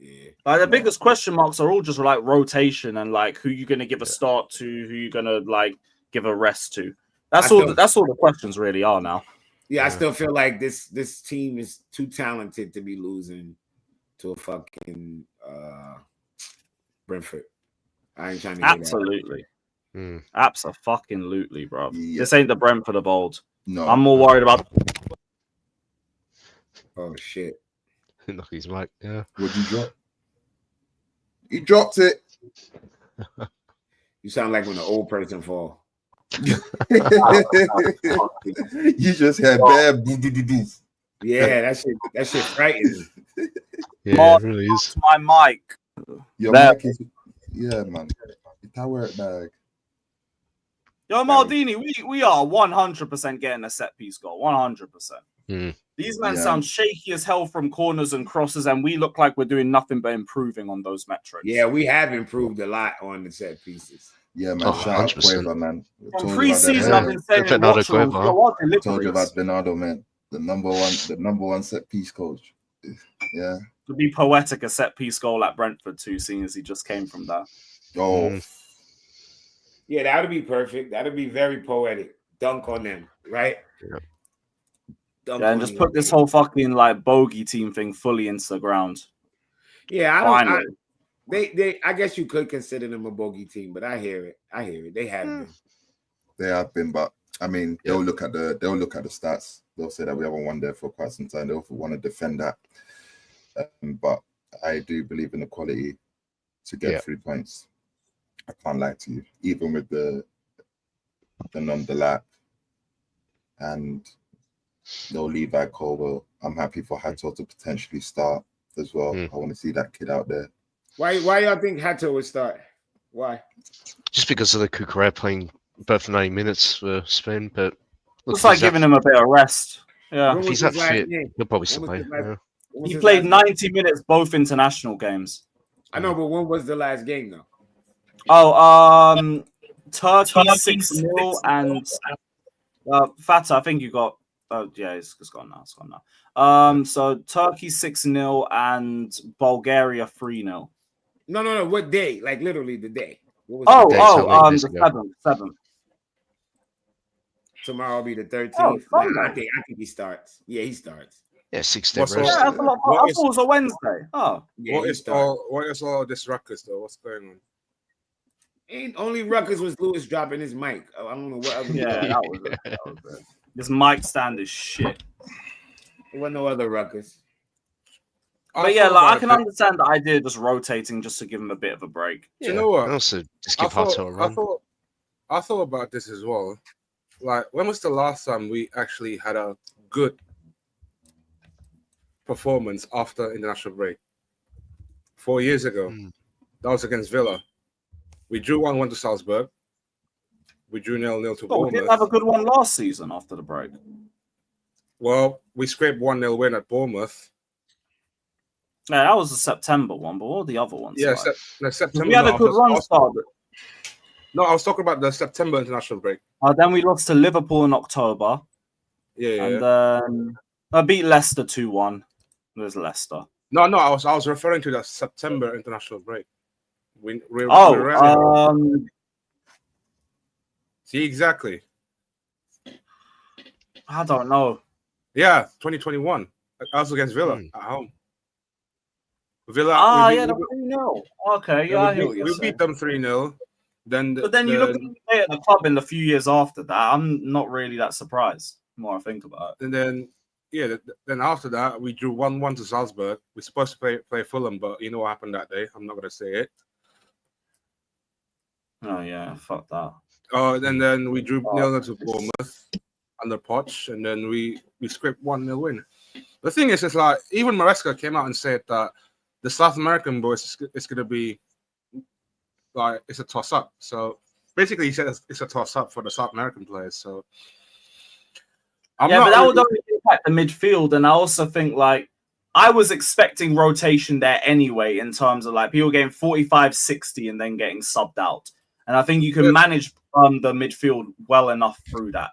Speaker 11: Yeah.
Speaker 3: Like the biggest question marks are all just like rotation and like who you're gonna give a start to, who you're gonna like give a rest to. That's all the questions really are now.
Speaker 11: Yeah, I still feel like this team is too talented to be losing to a fucking Brentford. I ain't trying to hear
Speaker 3: Absolutely.
Speaker 11: that.
Speaker 3: Absolutely, bro.
Speaker 10: Yeah.
Speaker 3: This ain't the Brentford of old.
Speaker 10: No.
Speaker 3: I'm more worried about.
Speaker 11: Oh shit!
Speaker 8: Look, he's mic. Yeah.
Speaker 10: What'd you drop? He dropped it.
Speaker 11: You sound like when an old person fall.
Speaker 10: You just had bad boo-doo-doo-doo.
Speaker 11: Yeah, that shit frightens me.
Speaker 8: Yeah, it really is.
Speaker 3: My mic.
Speaker 10: Your mic is, yeah, man. It's our work bag.
Speaker 3: Yo, Maldini, we are 100% getting a set piece goal. 100%. These men sound shaky as hell from corners and crosses, and we look like we're doing nothing but improving on those metrics.
Speaker 11: Yeah, we have improved a lot on the set pieces.
Speaker 10: Yeah, man. Shout out Cueva, man.
Speaker 3: From pre-season, I've been saying
Speaker 10: told you about Bernardo, man. The number one set piece coach. Yeah.
Speaker 3: To be poetic, a set piece goal at Brentford too, seeing as he just came from that.
Speaker 10: Oh.
Speaker 11: Yeah, that would be perfect. That would be very poetic. Dunk on them, right?
Speaker 8: Yep.
Speaker 3: Yeah, and just put this whole fucking like bogey team thing fully into the ground.
Speaker 11: Yeah, I guess you could consider them a bogey team, but I hear it. They have been.
Speaker 10: They have been, but I mean, they'll look at the stats. They'll say that we haven't won there for quite some time. They'll want to defend that. But I do believe in the quality to get 3 points. I can't lie to you, even with the non-delap and no Levi Colwell. I'm happy for Hato to potentially start as well. I want to see that kid out there.
Speaker 11: Why y'all think Hato would start? Why?
Speaker 8: Just because of the Cucurella playing both 90 minutes for Spain, but
Speaker 3: looks like giving him a bit of rest. Yeah,
Speaker 8: if he's that fit, he'll probably still play.
Speaker 3: He played 90 minutes both international games.
Speaker 11: I know, but when was the last game though?
Speaker 3: Oh, Turkey 6-0 and Fata, I think you got. Oh yeah, it's gone now. It's gone now. So Turkey 6-0 and Bulgaria 3-0.
Speaker 11: No. What day? Like literally the day.
Speaker 3: The 7th.
Speaker 11: Tomorrow will be the 13th. I think he starts. Yeah, he starts.
Speaker 8: Yeah, 6-day rest.
Speaker 3: Yeah, I thought it was a Wednesday. Oh,
Speaker 11: yeah,
Speaker 12: what is all this ruckus though? What's going on?
Speaker 11: Ain't only ruckus was Lewis dropping his mic. I don't know what other.
Speaker 3: Yeah, that was it. This mic stand is shit.
Speaker 11: There was no other ruckus.
Speaker 3: But yeah, like I can understand the idea of just rotating just to give him a bit of a break.
Speaker 12: Do you know what?
Speaker 8: And also just give Hato a run.
Speaker 12: I thought about this as well. Like, when was the last time we actually had a good performance after international break? 4 years ago. That was against Villa. We drew 1-1 to Salzburg. We drew 0-0 to Bournemouth.
Speaker 3: We didn't have a good one last season after the break.
Speaker 12: Well, we scraped 1-0 win at Bournemouth.
Speaker 3: Yeah, that was the September one, but what were the other ones?
Speaker 12: Yeah,
Speaker 3: like?
Speaker 12: September.
Speaker 3: We had a good run start.
Speaker 12: No, I was talking about the September international break.
Speaker 3: Then we lost to Liverpool in October.
Speaker 12: Yeah.
Speaker 3: And then I beat Leicester 2-1. There's Leicester.
Speaker 12: No, I was referring to the September international break. See, exactly.
Speaker 3: I don't know.
Speaker 12: Yeah, 2021. I was against Villa at home. Villa.
Speaker 3: The 3-0. Okay, yeah, I hear what you're saying.
Speaker 12: We beat them 3-0.
Speaker 3: But then you look at the club in the few years after that. I'm not really that surprised. The more I think about it.
Speaker 12: And then after that, we drew 1-1 to Salzburg. We're supposed to play Fulham, but you know what happened that day. I'm not going to say it.
Speaker 3: Oh yeah, fuck that.
Speaker 12: And then we drew 0-0 to Bournemouth under Poch, and then we scraped 1-0 win. The thing is, it's like even Maresca came out and said that the South American boys is going to be like it's a toss up. So basically, he said it's a toss up for the South American players. So
Speaker 3: but that would only impact the midfield, and I also think like I was expecting rotation there anyway in terms of like people getting 45, 60 and then getting subbed out, and I think you can manage the midfield well enough through that.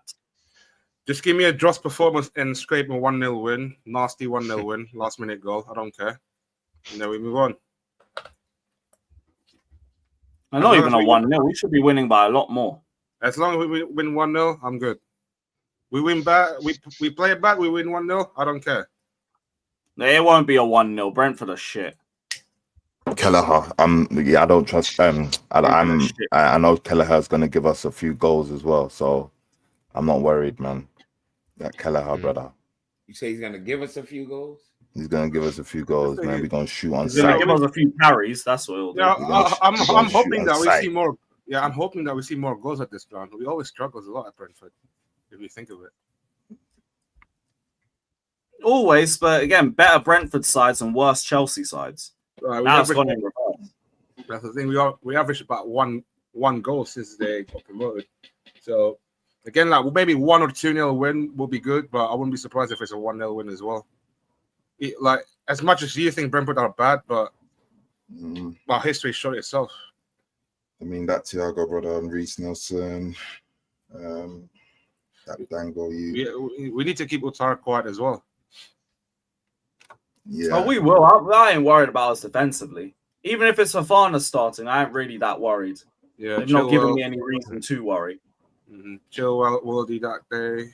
Speaker 12: Just give me a Dross performance and scrape a 1-0 win, nasty 1-0 win, last minute goal. I don't care. And then we move on.
Speaker 3: And not even a 1-0. We should be winning by a lot more.
Speaker 12: As long as we win 1-0, I'm good. We win back. We play it back. We win 1-0. I don't care.
Speaker 3: It won't be a 1-0. Brentford are shit.
Speaker 10: Kelleher, I don't trust. I know Kelleher's going to give us a few goals as well, so I'm not worried, man. That Kelleher, brother.
Speaker 11: You say he's going to give us a few goals?
Speaker 10: He's going to give us a few goals, man. We're going to shoot on
Speaker 3: he's going to give us a few carries. That's what he'll do.
Speaker 12: Yeah, I'm hoping that we see more. Yeah, I'm hoping that we see more goals at this ground. We always struggle a lot at Brentford, if you think of it.
Speaker 3: Always, but again, better Brentford sides and worse Chelsea sides.
Speaker 12: That's the thing. We averaged about one goal since they got promoted. So again, like maybe 1 or 2-0 win will be good, but I wouldn't be surprised if it's a 1-0 win as well. Like as much as you think Brentford are bad, but our history showed itself.
Speaker 10: I mean, that Thiago brother and Reece Nelson, that Dango.
Speaker 12: We need to keep Utara quiet as well.
Speaker 10: Yeah.
Speaker 3: Oh, we will. I ain't worried about us defensively. Even if it's Fafana starting, I ain't really that worried.
Speaker 12: Yeah,
Speaker 3: they've not given me any reason to worry.
Speaker 12: Chilwell will do that day.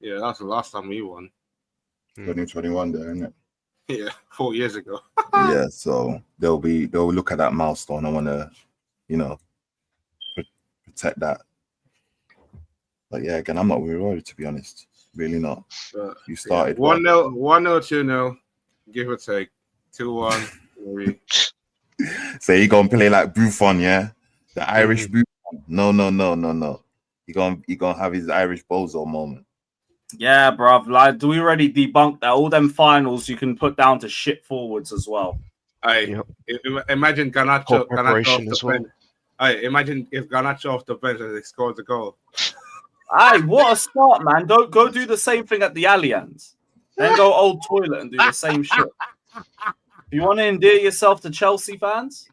Speaker 12: Yeah, that's the last time we won.
Speaker 10: 2021 there, isn't it?
Speaker 12: Yeah, 4 years ago.
Speaker 10: Yeah, so they'll look at that milestone. I want to, protect that. But yeah, again, I'm not really worried, to be honest. Really not. You started
Speaker 12: 1-0, 2-0, give or take. 2-1, 3.
Speaker 10: So you gonna play like Buffon, yeah? The Irish Buffon. No. He gonna have his Irish bozo moment.
Speaker 3: Yeah, bruv. Like, do we already debunk that? All them finals you can put down to shit forwards as well.
Speaker 12: Imagine Garnacho off the bench. Imagine if Garnacho off the bench and he scores the goal.
Speaker 3: Aye, what a start, man. Don't go do the same thing at the Allianz. Then go old toilet and do the same shit. If you want to endear yourself to Chelsea fans,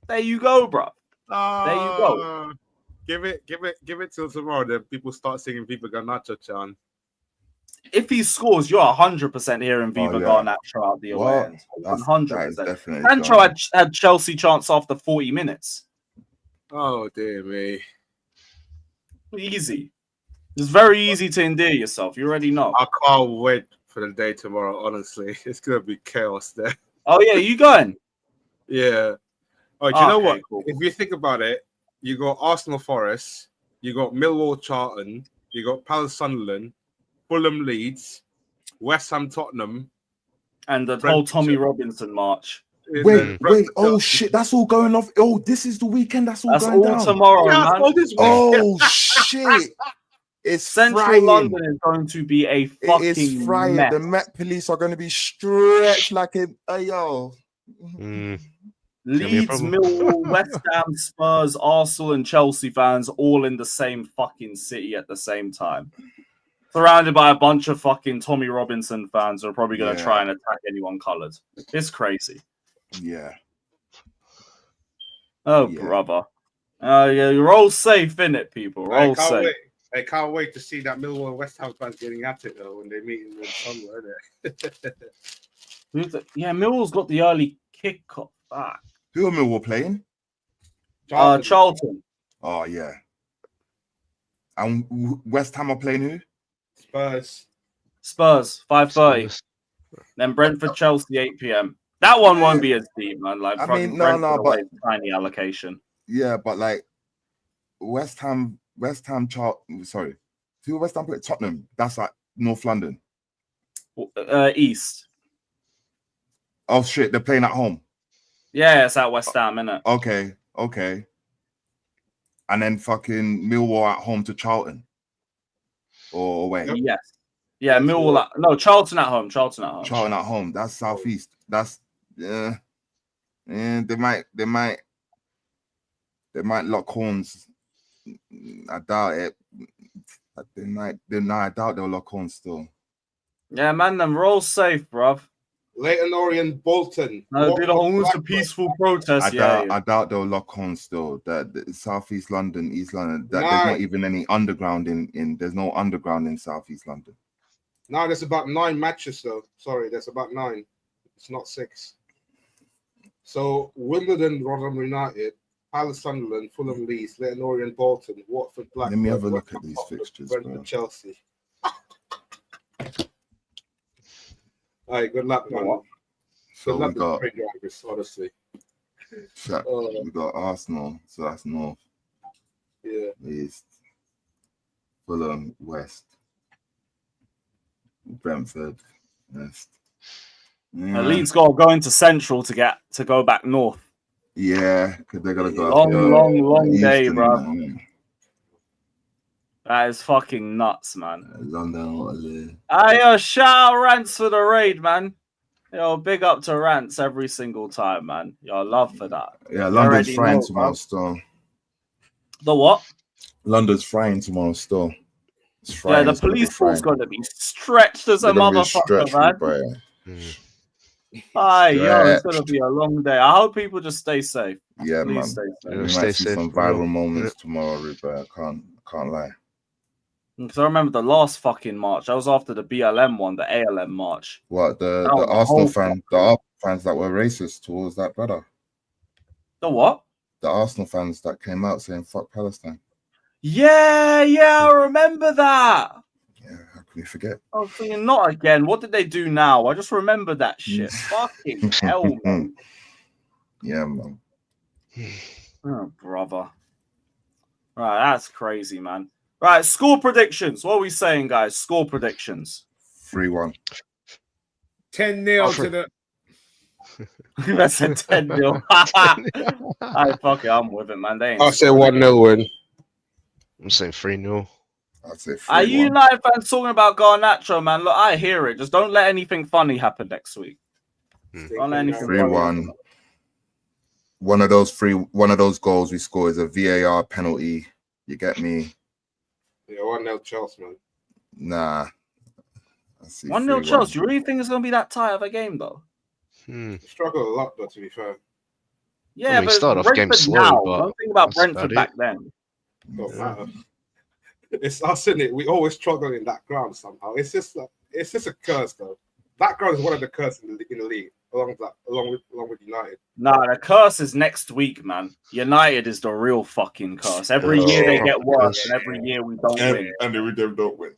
Speaker 3: there you go, bro. There you go.
Speaker 12: Give it till tomorrow. Then people start singing Viva Garnacho chant.
Speaker 3: If he scores, you're 100% hearing Viva Garnacho out the away end. 100%. Sancho had Chelsea chants after 40 minutes.
Speaker 12: Oh dear me.
Speaker 3: Easy. It's very easy to endear yourself. You already know.
Speaker 12: I can't wait for the day tomorrow. Honestly, it's gonna be chaos there.
Speaker 3: Oh yeah, you going?
Speaker 12: Yeah. Oh, do you know what? Cool. If you think about it, you got Arsenal Forest, you got Millwall Charlton, you got Palace Sunderland, Fulham Leeds, West Ham Tottenham,
Speaker 3: and the whole Tommy Robinson march.
Speaker 10: Wait! Oh shit! That's all going off. Oh, this is the weekend. That's all going down
Speaker 3: tomorrow, man.
Speaker 10: Oh shit! It's
Speaker 3: Central
Speaker 10: frying.
Speaker 3: London is going to be a fucking
Speaker 10: It is frying.
Speaker 3: mess.
Speaker 10: The Met Police are going to be stretched like a yo.
Speaker 3: Leeds, Millwall, West Ham, Spurs, Arsenal, and Chelsea fans all in the same fucking city at the same time. Surrounded by a bunch of fucking Tommy Robinson fans who are probably going to try and attack anyone coloured. It's crazy.
Speaker 10: Yeah.
Speaker 3: Oh, brother. Yeah, you're all safe, innit, people? We're all safe.
Speaker 12: I can't wait to see that Millwall and West Ham fans getting at it, though, when they meet in somewhere.
Speaker 3: Yeah, Millwall's got the early kick-off back.
Speaker 10: Who are Millwall playing?
Speaker 3: Charlton.
Speaker 10: Oh, yeah. And West Ham are playing who?
Speaker 12: Spurs,
Speaker 3: 5:30. Then Brentford, Chelsea, 8 p.m. That one won't be as deep, man. Like,
Speaker 10: I mean, but
Speaker 3: tiny allocation.
Speaker 10: Yeah, but like West Ham, sorry, who West Ham play? Tottenham. That's like North London.
Speaker 3: East.
Speaker 10: Oh shit, they're playing at home.
Speaker 3: Yeah, it's at West Ham, innit?
Speaker 10: Okay. And then fucking Millwall at home to Charlton. Or wait.
Speaker 3: Yeah, Millwall. No, Charlton at home. Charlton
Speaker 10: at home. That's southeast. That's yeah. They might lock horns. I doubt it. They might. I doubt they'll lock horns still.
Speaker 3: Yeah, man, them roll safe, bruv.
Speaker 12: Leighton Orient, Bolton.
Speaker 3: No, did almost a peaceful protest.
Speaker 10: I doubt they'll lock horns still. That Southeast London, East London. There's not even any underground in. There's no underground in Southeast London.
Speaker 12: No, there's about 9 matches though. Sorry, there's about 9. It's not 6. So Wimbledon, Rotherham United, Palace, Sunderland, Fulham, Leeds, Leighton Orient, Bolton, Watford, Blackburn.
Speaker 10: Let me have a look at these fixtures,
Speaker 12: Brentford,
Speaker 10: bro.
Speaker 12: Chelsea. All right, good luck, man.
Speaker 10: So we got
Speaker 12: drivers, honestly.
Speaker 10: we got Arsenal, so that's north.
Speaker 12: Yeah.
Speaker 10: East, Fulham, West, Brentford, West.
Speaker 3: Yeah. Leeds got to go into Central to go back north.
Speaker 10: Yeah, because they're gonna go
Speaker 3: long day,
Speaker 10: Eastern,
Speaker 3: bro.
Speaker 10: Man.
Speaker 3: That is fucking nuts, man.
Speaker 10: London.
Speaker 3: Shout out Rants for the raid, man. Yo, big up to Rants every single time, man. Yo, love for that.
Speaker 10: Yeah, London's frying tomorrow still.
Speaker 3: The what?
Speaker 10: London's frying tomorrow still.
Speaker 3: Yeah, the police force gonna be stretched as a motherfucker, man. It's gonna be a long day. I hope people just stay safe.
Speaker 10: Yeah,
Speaker 3: please
Speaker 10: man.
Speaker 3: Stay safe.
Speaker 10: We might see some viral moments tomorrow, Rupert. I can't lie.
Speaker 3: Because I remember the last fucking march. That was after the BLM one, the ALM march.
Speaker 10: What the Arsenal fans that were racist towards that brother?
Speaker 3: The what?
Speaker 10: The Arsenal fans that came out saying "fuck Palestine."
Speaker 3: Yeah, I remember that.
Speaker 10: Yeah, how can you forget?
Speaker 3: I was thinking, not again. What did they do now? I just remember that shit. Fucking hell, man.
Speaker 10: Yeah, man.
Speaker 3: Oh, brother. Right, that's crazy, man. Right, score predictions. What are we saying, guys? Score predictions.
Speaker 10: 3-1.
Speaker 11: 10-0 to the.
Speaker 3: I said 10-0. I fuck it. I'm with it, man.
Speaker 12: I'll say 1-0 win.
Speaker 8: I'm saying 3-0.
Speaker 10: I'd say 3-1.
Speaker 3: Are you United fans talking about Garnacho, man? Look, I hear it. Just don't let anything funny happen next week. Don't let anything
Speaker 10: 3-1. One of those goals we score is a VAR penalty. You get me?
Speaker 12: Yeah, 1-0 Chelsea, man.
Speaker 10: Nah.
Speaker 3: 1-0 Chelsea. You really think it's gonna be that tight of a game, though?
Speaker 12: Struggled a lot, though, to be fair.
Speaker 3: Yeah, but start off game slow. Now. Don't think about Brentford back then.
Speaker 12: Don't matter. It's us, isn't it? We always struggle in that ground somehow. It's just a curse, though. That ground is one of the curses in the league, along with United.
Speaker 3: Nah, the curse is next week, man. United is the real fucking curse. Every year they get worse, and every year we don't win.
Speaker 10: And we don't win.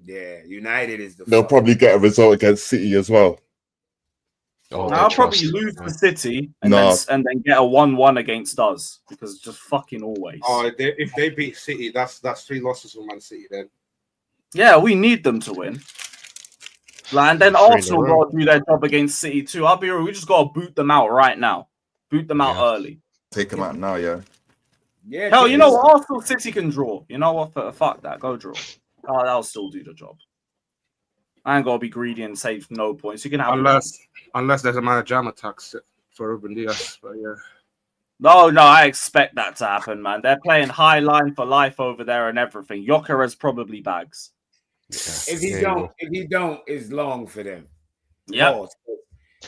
Speaker 11: Yeah, United is the.
Speaker 10: They'll probably get a result against City as well.
Speaker 3: I'll probably lose the City and then get a 1-1 against us because just fucking always.
Speaker 12: Oh, if they beat City, that's 3 losses for Man City then.
Speaker 3: Yeah, we need them to win. And then Arsenal got to do their job against City too. I'll be real, we just got to boot them out right now. Boot them out early.
Speaker 10: Take them out now, yeah.
Speaker 11: Yeah.
Speaker 3: Hell, you know what? Arsenal City can draw. You know what? Fuck that. Go draw. Oh, that'll still do the job. I ain't got to be greedy and save no points. You can have
Speaker 12: unless there's a man of jam attacks for Ruben Diaz. But yeah.
Speaker 3: No, I expect that to happen, man. They're playing high line for life over there and everything. Jokeres probably bags.
Speaker 11: If he don't, it's long for them.
Speaker 3: Yeah.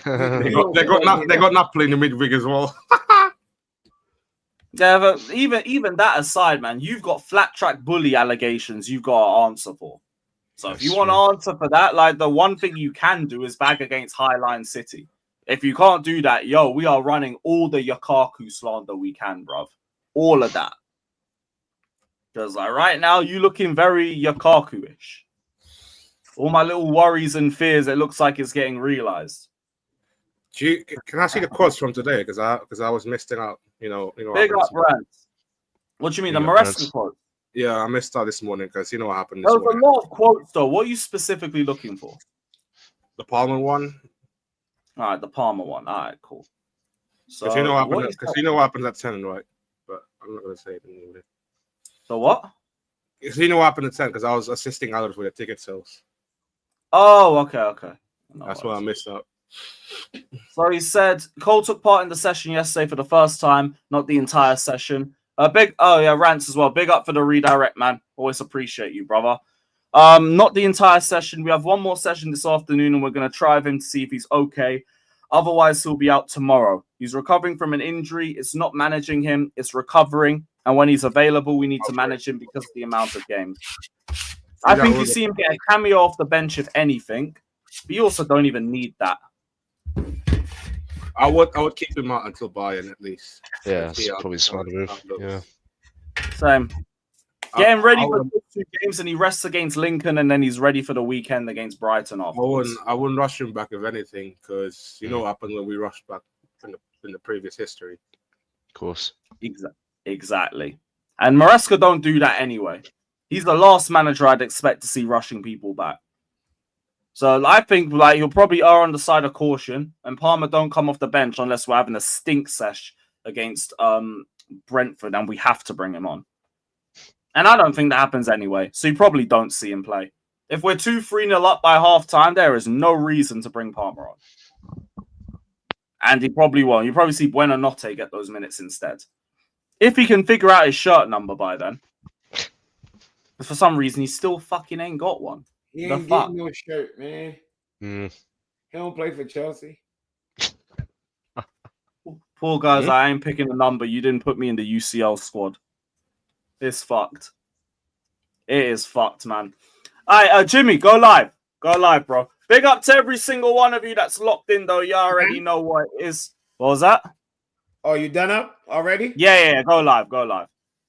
Speaker 12: they got Napoli in the midweek as well.
Speaker 3: Yeah, but even that aside, man, you've got flat track bully allegations you've got to answer for. So if you want to answer for that, like the one thing you can do is bag against Highline City. If you can't do that, we are running all the Lukaku slander we can, bruv. All of that. Because like right now, you looking very Lukaku-ish. All my little worries and fears, it looks like it's getting realized.
Speaker 12: Can I see the quotes from today? Because I was missing out. You know.
Speaker 3: Big up, Rants. What do you mean, the Maresca quote?
Speaker 12: Yeah, I missed out this morning because you know what happened.
Speaker 3: There was a lot of quotes though. What are you specifically looking for?
Speaker 12: The Palmer one.
Speaker 3: All right, the Palmer one. All right, cool. So
Speaker 12: you know what happens at 10, right? But I'm not gonna say it anyway.
Speaker 3: So what?
Speaker 12: You know what happened at 10 because I was assisting others with the ticket sales.
Speaker 3: Oh, okay.
Speaker 12: That's what I missed up.
Speaker 3: So he said Cole took part in the session yesterday for the first time, not the entire session. Rants as well. Big up for the redirect, man. Always appreciate you, brother. Not the entire session. We have one more session this afternoon, and we're gonna try with him to see if he's okay. Otherwise, he'll be out tomorrow. He's recovering from an injury. It's not managing him, it's recovering. And when he's available, we need to manage him because of the amount of games. I think you see him get a cameo off the bench, if anything. But you also don't even need that.
Speaker 12: I would keep him out until Bayern at least.
Speaker 8: Yeah, that's probably a smart move. Yeah.
Speaker 3: Same. Getting ready for 2 games, and he rests against Lincoln, and then he's ready for the weekend against Brighton afterwards.
Speaker 12: I wouldn't rush him back if anything, because you know what happened when we rushed back in the previous history.
Speaker 8: Of course.
Speaker 3: Exactly. And Maresca don't do that anyway. He's the last manager I'd expect to see rushing people back. So I think he'll probably err on the side of caution, and Palmer don't come off the bench unless we're having a stink sesh against Brentford, and we have to bring him on. And I don't think that happens anyway, so you probably don't see him play. If we're 2-3-0 up by half-time, there is no reason to bring Palmer on. And he probably won't. You probably see Buonanotte get those minutes instead. If he can figure out his shirt number by then. For some reason, he still fucking ain't got one.
Speaker 11: He ain't getting no shirt, man. He don't play for Chelsea.
Speaker 3: Poor guys, I ain't picking a number. You didn't put me in the UCL squad. It's fucked. It is fucked, man. All right, Jimmy, go live. Go live, bro. Big up to every single one of you that's locked in, though. You already know what it is. What was that?
Speaker 11: Oh, you done up already?
Speaker 3: Yeah. Go live.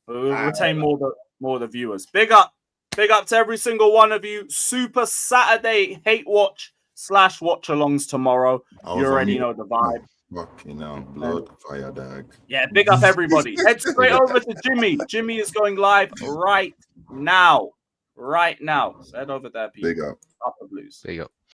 Speaker 3: We'll retain more of the viewers. Big up to every single one of you. Super Saturday hate watch / watch alongs tomorrow. You already know the vibe.
Speaker 10: Fucking hell, blood, fire, dog.
Speaker 3: Yeah, big up everybody. Head straight over to Jimmy. Jimmy is going live right now. So head over there, people.
Speaker 10: Big up.
Speaker 3: Up the Blues.
Speaker 8: Big up.